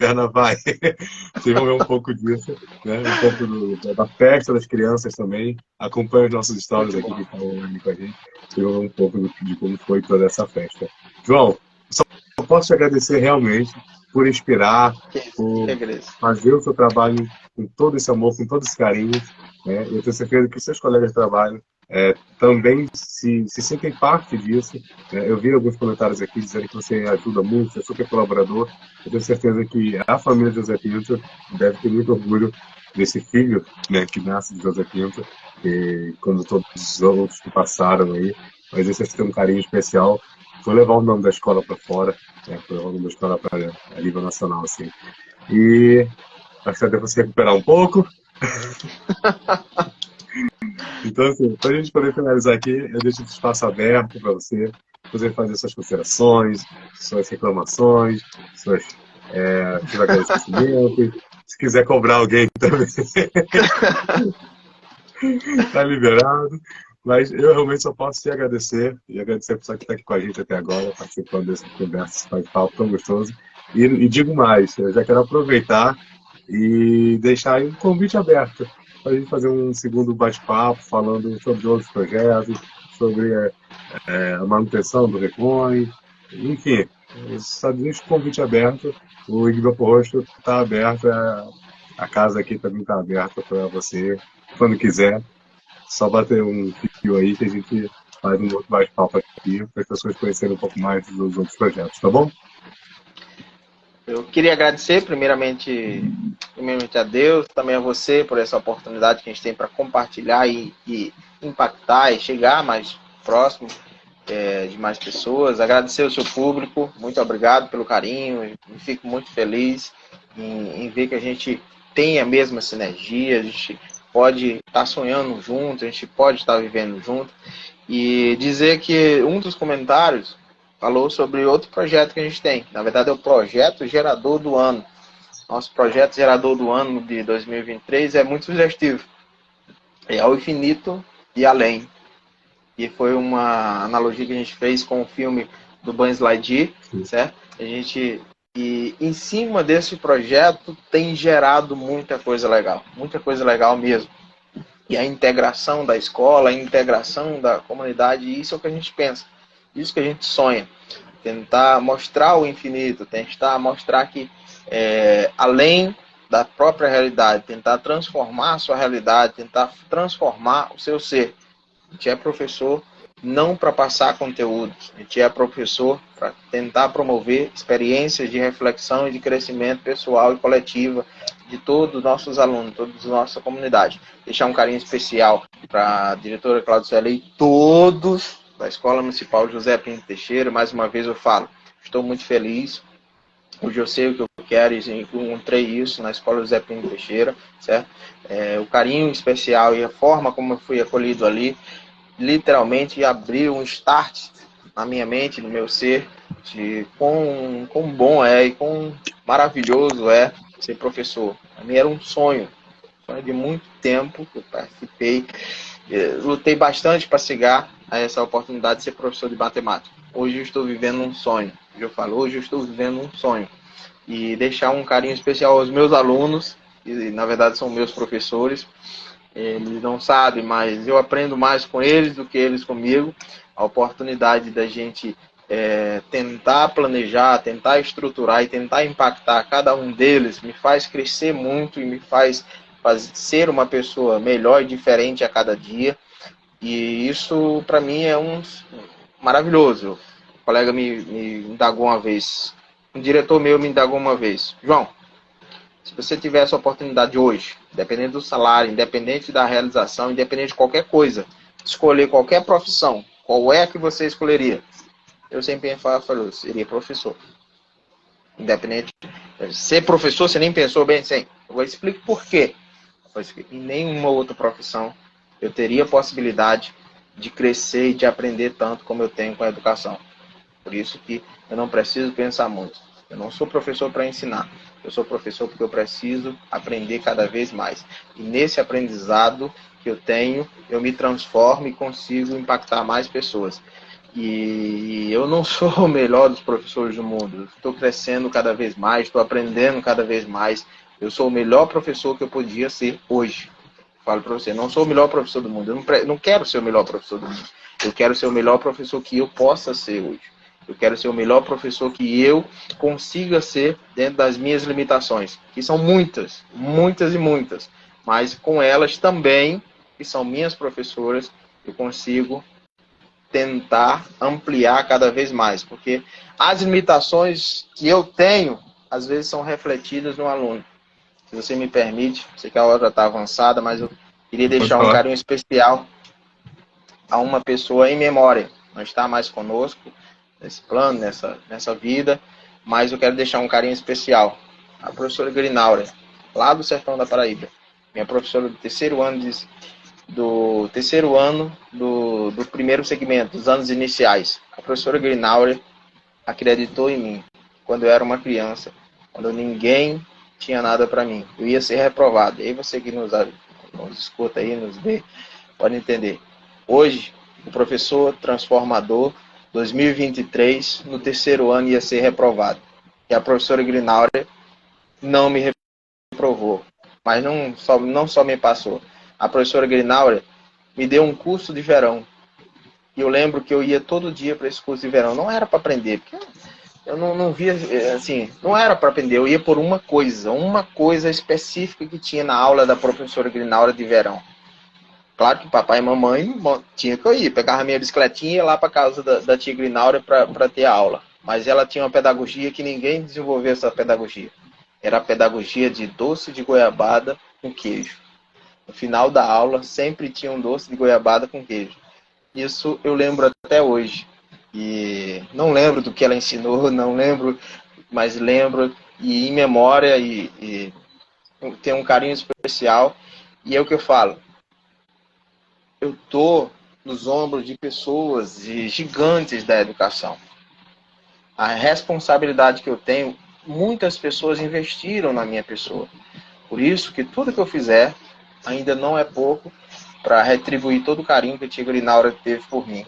Vocês vão ver um pouco disso, né? Um pouco da festa das crianças também. Acompanhe os nossos stories Muito aqui que bom. estão online com a gente. Vocês vão ver um pouco de como foi toda essa festa. João, só posso te agradecer realmente por inspirar, Que isso. Que por agradeço. fazer o seu trabalho com todo esse amor, com todo esse carinho. Né? Eu tenho certeza que os seus colegas de trabalho também se sentem parte disso. Eu vi alguns comentários aqui dizendo que você ajuda muito, você é super colaborador. Eu tenho certeza que a família José Pinto deve ter muito orgulho desse filho, né, que nasce de José Pinto, e como todos os outros que passaram aí, mas esse acho que tem um carinho especial. Foi levar o nome da escola para fora, né, foi levar o nome da escola para a nível nacional, assim. E acho que deve se recuperar um pouco. Então, assim, para a gente poder finalizar aqui, eu deixo esse espaço aberto para você fazer suas considerações, suas reclamações, seus agradecimentos. Se quiser cobrar alguém também, está liberado. Mas eu realmente só posso te agradecer e agradecer a pessoa que está aqui com a gente até agora, participando dessa conversa, esse bate-papo tão gostoso. E digo mais, eu já quero aproveitar e deixar aí um convite aberto para a gente fazer um segundo bate-papo falando sobre outros projetos, sobre a manutenção do Recon, enfim, só deixo o convite aberto. O Igreja Roxo está aberto, a casa aqui também está aberta para você, quando quiser. Só bater um fio aí que a gente faz um outro bate-papo aqui para as pessoas conhecerem um pouco mais dos outros projetos, tá bom? Eu queria agradecer primeiramente a Deus, também a você por essa oportunidade que a gente tem para compartilhar e impactar e chegar mais próximo de mais pessoas. Agradecer ao seu público, muito obrigado pelo carinho, eu fico muito feliz em ver que a gente tem a mesma sinergia, a gente pode estar sonhando junto, a gente pode estar vivendo junto. E dizer que um dos comentários falou sobre outro projeto que a gente tem. Na verdade, é o projeto Gerador do Ano. Nosso projeto Gerador do Ano de 2023 é muito sugestivo. É ao infinito e além. E foi uma analogia que a gente fez com o filme do Buzz Lightyear, certo? E em cima desse projeto tem gerado muita coisa legal mesmo. E a integração da escola, a integração da comunidade, isso é o que a gente pensa, isso que a gente sonha. Tentar mostrar o infinito, tentar mostrar que além da própria realidade, tentar transformar a sua realidade, tentar transformar o seu ser. A gente é professor não para passar conteúdo, a gente é professor para tentar promover experiências de reflexão e de crescimento pessoal e coletiva de todos os nossos alunos, toda a nossa comunidade. Deixar um carinho especial para a diretora Claudicela e todos da Escola Municipal José Pinto Teixeira. Mais uma vez eu falo, estou muito feliz. Hoje eu sei o que eu quero e encontrei isso na Escola José Pinto Teixeira, certo? O carinho especial e a forma como eu fui acolhido ali, literalmente abriu um start na minha mente, no meu ser, de quão bom e quão maravilhoso é ser professor. Para mim era um sonho de muito tempo que eu participei, lutei bastante para chegar a essa oportunidade de ser professor de matemática. Hoje eu estou vivendo um sonho. Hoje eu estou vivendo um sonho. E deixar um carinho especial aos meus alunos, que na verdade são meus professores. Eles não sabem, mas eu aprendo mais com eles do que eles comigo. A oportunidade da gente tentar planejar, tentar estruturar e tentar impactar cada um deles me faz crescer muito e me faz ser uma pessoa melhor e diferente a cada dia. E isso, para mim, é maravilhoso. O colega me indagou uma vez, um diretor meu me indagou uma vez: João, se você tiver essa oportunidade hoje, independente do salário, independente da realização, independente de qualquer coisa, escolher qualquer profissão, qual é a que você escolheria? Eu sempre falo, seria professor. Independente. Ser professor, você nem pensou bem assim. Eu vou explicar por quê. Em nenhuma outra profissão eu teria a possibilidade de crescer e de aprender tanto como eu tenho com a educação. Por isso que eu não preciso pensar muito. Eu não sou professor para ensinar. Eu sou professor porque eu preciso aprender cada vez mais. E nesse aprendizado que eu tenho, eu me transformo e consigo impactar mais pessoas. E eu não sou o melhor dos professores do mundo. Estou crescendo cada vez mais, estou aprendendo cada vez mais. Eu sou o melhor professor que eu podia ser hoje. Falo para você, não sou o melhor professor do mundo. Eu não quero ser o melhor professor do mundo. Eu quero ser o melhor professor que eu possa ser hoje. Eu quero ser o melhor professor que eu consiga ser dentro das minhas limitações, que são muitas, muitas e muitas. Mas com elas também, que são minhas professoras, eu consigo tentar ampliar cada vez mais, porque as limitações que eu tenho, às vezes são refletidas no aluno. Se você me permite, sei que a hora já está avançada, mas eu queria deixar um carinho especial a uma pessoa em memória. Não está mais conosco nesse plano, nessa vida, mas eu quero deixar um carinho especial. A professora Grinaura, lá do sertão da Paraíba. Minha professora do terceiro ano do primeiro segmento, dos anos iniciais. A professora Grinaura acreditou em mim quando eu era uma criança, quando ninguém tinha nada para mim. Eu ia ser reprovado. E aí você que nos escuta aí, nos vê, pode entender. Hoje, o professor transformador 2023, no terceiro ano, ia ser reprovado. E a professora Grinaura não me reprovou, mas não só me passou. A professora Grinaura me deu um curso de verão. E eu lembro que eu ia todo dia para esse curso de verão. Não era para aprender, porque eu não via, assim, não era para aprender. Eu ia por uma coisa específica que tinha na aula da professora Grinaura de verão. Claro que papai e mamãe tinha que eu ir. Pegava minha bicicletinha e ia lá para casa da tia Grinaura para ter aula. Mas ela tinha uma pedagogia que ninguém desenvolveu essa pedagogia. Era a pedagogia de doce de goiabada com queijo. No final da aula, sempre tinha um doce de goiabada com queijo. Isso eu lembro até hoje. E não lembro do que ela ensinou, não lembro, mas lembro e em memória e tenho um carinho especial. E é o que eu falo. Eu estou nos ombros de pessoas gigantes da educação. A responsabilidade que eu tenho, muitas pessoas investiram na minha pessoa. Por isso que tudo que eu fizer ainda não é pouco para retribuir todo o carinho que a tia Grinaura teve por mim.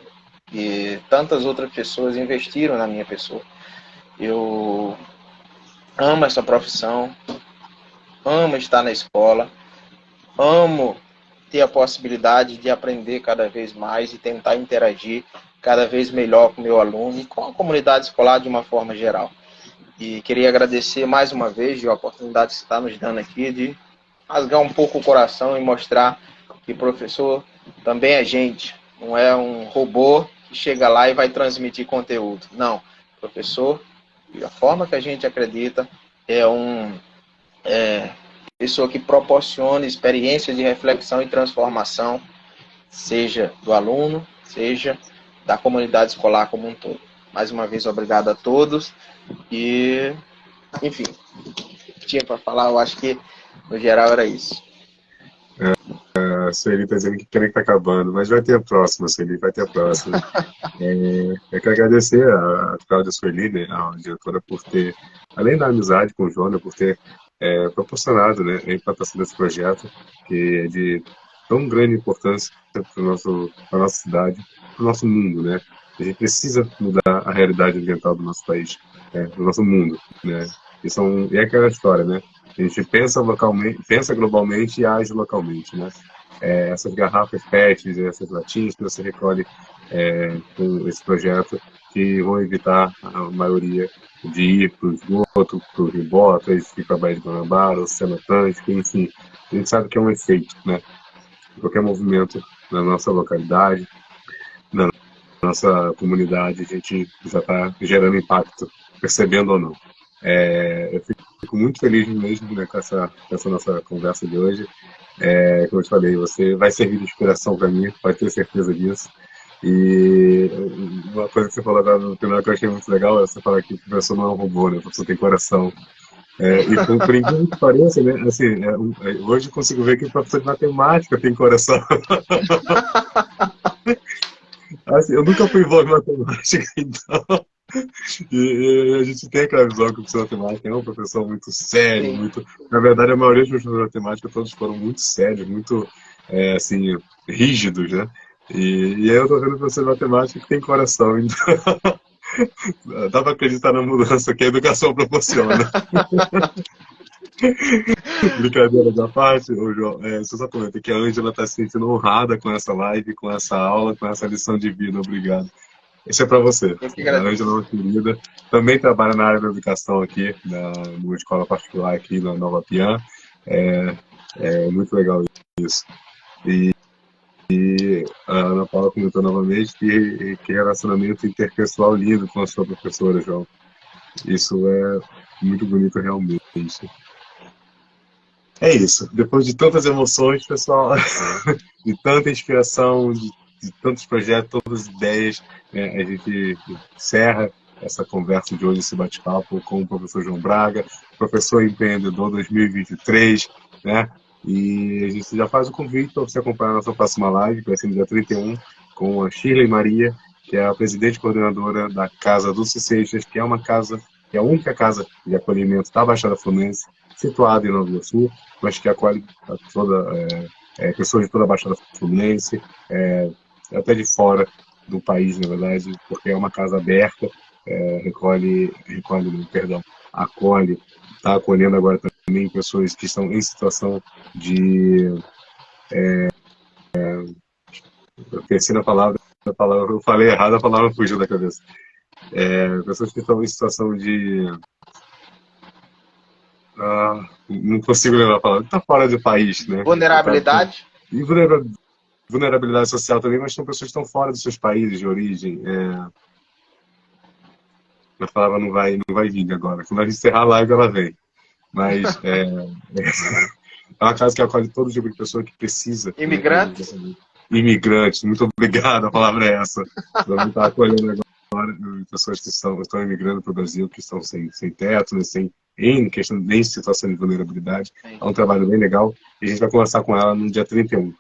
E tantas outras pessoas investiram na minha pessoa. Eu amo essa profissão, amo estar na escola, amo ter a possibilidade de aprender cada vez mais e tentar interagir cada vez melhor com o meu aluno e com a comunidade escolar de uma forma geral. E queria agradecer mais uma vez a oportunidade que você está nos dando aqui de rasgar um pouco o coração e mostrar que professor também é gente, não é um robô que chega lá e vai transmitir conteúdo. Não, professor, da forma que a gente acredita, é pessoa que proporciona experiências de reflexão e transformação, seja do aluno, seja da comunidade escolar como um todo. Mais uma vez, obrigado a todos e, enfim, tinha para falar, eu acho que no geral era isso. A Sueli está dizendo que pena que está acabando, mas vai ter a próxima, Sueli, vai ter a próxima. Eu quero agradecer a Cláudia Sueli, né, a diretora, por ter, além da amizade com o Jona, por ter proporcionado, né, a implantação desse projeto, que é de tão grande importância para a nossa cidade, para o nosso mundo, né? A gente precisa mudar a realidade ambiental do nosso país, do nosso mundo, né? E é aquela história, né? A gente pensa localmente, pensa globalmente e age localmente, né? Essas garrafas PET, essas latinhas que você recolhe com esse projeto, que vão evitar a maioria de ir para o esgoto, para o Ribotas, ir para a Baía de Guanabara, o Oceano Atlântico, enfim. A gente sabe que é um efeito, né? Qualquer movimento na nossa localidade, na nossa comunidade, a gente já está gerando impacto, percebendo ou não. Eu fico muito feliz mesmo, né, com essa nossa conversa de hoje. Como eu te falei, você vai servir de inspiração para mim, pode ter certeza disso. E uma coisa que você falou no final que eu achei muito legal é você falar que o professor não é um robô, né? O professor tem coração. E por incrível que pareça, né? Assim, hoje eu consigo ver que o professor de matemática tem coração. Assim, eu nunca fui bom em matemática, então. E a gente tem aquela visão que o professor de matemática é um professor muito sério, Sim. muito. Na verdade, a maioria dos professores de matemática todos foram muito sérios, muito assim, rígidos, né? E aí eu tô vendo o professor de matemática que tem coração, então dá para acreditar na mudança que a educação proporciona. Brincadeira da parte, ô João, você só comenta que a Ângela está se sentindo honrada com essa live, com essa aula, com essa lição de vida. Obrigado. Esse é para você. Eu que A Ângela é uma querida. Também trabalha na área da educação aqui, numa escola particular aqui na Nova Piã. É muito legal isso. E a Ana Paula comentou novamente que relacionamento interpessoal lindo com a sua professora, João. Isso é muito bonito realmente. É isso. Depois de tantas emoções, pessoal, de tanta inspiração, de tantos projetos, todas as ideias, né, a gente encerra essa conversa de hoje, esse bate-papo com o professor João Braga, professor empreendedor 2023, né? E a gente já faz o convite para você acompanhar a nossa próxima live, que vai ser no dia 31, com a Shirley Maria, que é a presidente e coordenadora da Casa Dulce Seixas, que é uma casa, que é a única casa de acolhimento da Baixada Fluminense, situada em Nova Iguaçu, mas que acolhe pessoas de toda a Baixada Fluminense, até de fora do país, na verdade, porque é uma casa aberta, acolhe, está acolhendo agora também pessoas que estão em situação de... eu pensei na palavra, eu falei errado, a palavra fugiu da cabeça. Pessoas que estão em situação de... não consigo lembrar a palavra, está fora do país, né? Vulnerabilidade. E vulnerabilidade social também, mas são pessoas que estão fora dos seus países de origem. A palavra não vai vir agora. Quando a gente encerrar a live, ela vem. Mas é uma casa que acolhe todo tipo de pessoa que precisa. Imigrantes. Né? Imigrantes, muito obrigado, a palavra é essa. Vamos estar acolhendo agora pessoas que estão imigrando para o Brasil, que estão sem teto, né, em situação de vulnerabilidade. É um trabalho bem legal e a gente vai conversar com ela no dia 31.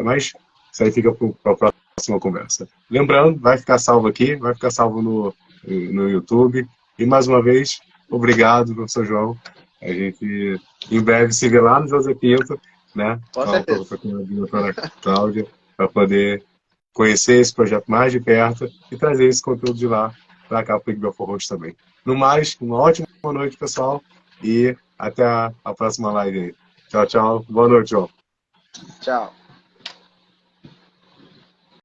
Mas isso aí fica para a próxima conversa. Lembrando, vai ficar salvo aqui, vai ficar salvo no YouTube. E mais uma vez, obrigado, professor João. A gente em breve se vê lá no José Pinto, né? Com certeza. Com a doutora Cláudia, para poder conhecer esse projeto mais de perto e trazer esse conteúdo de lá para cá para o Belfort Roxo também. No mais, uma ótima noite, pessoal, e até a próxima live aí. Tchau, tchau. Boa noite, João. Tchau.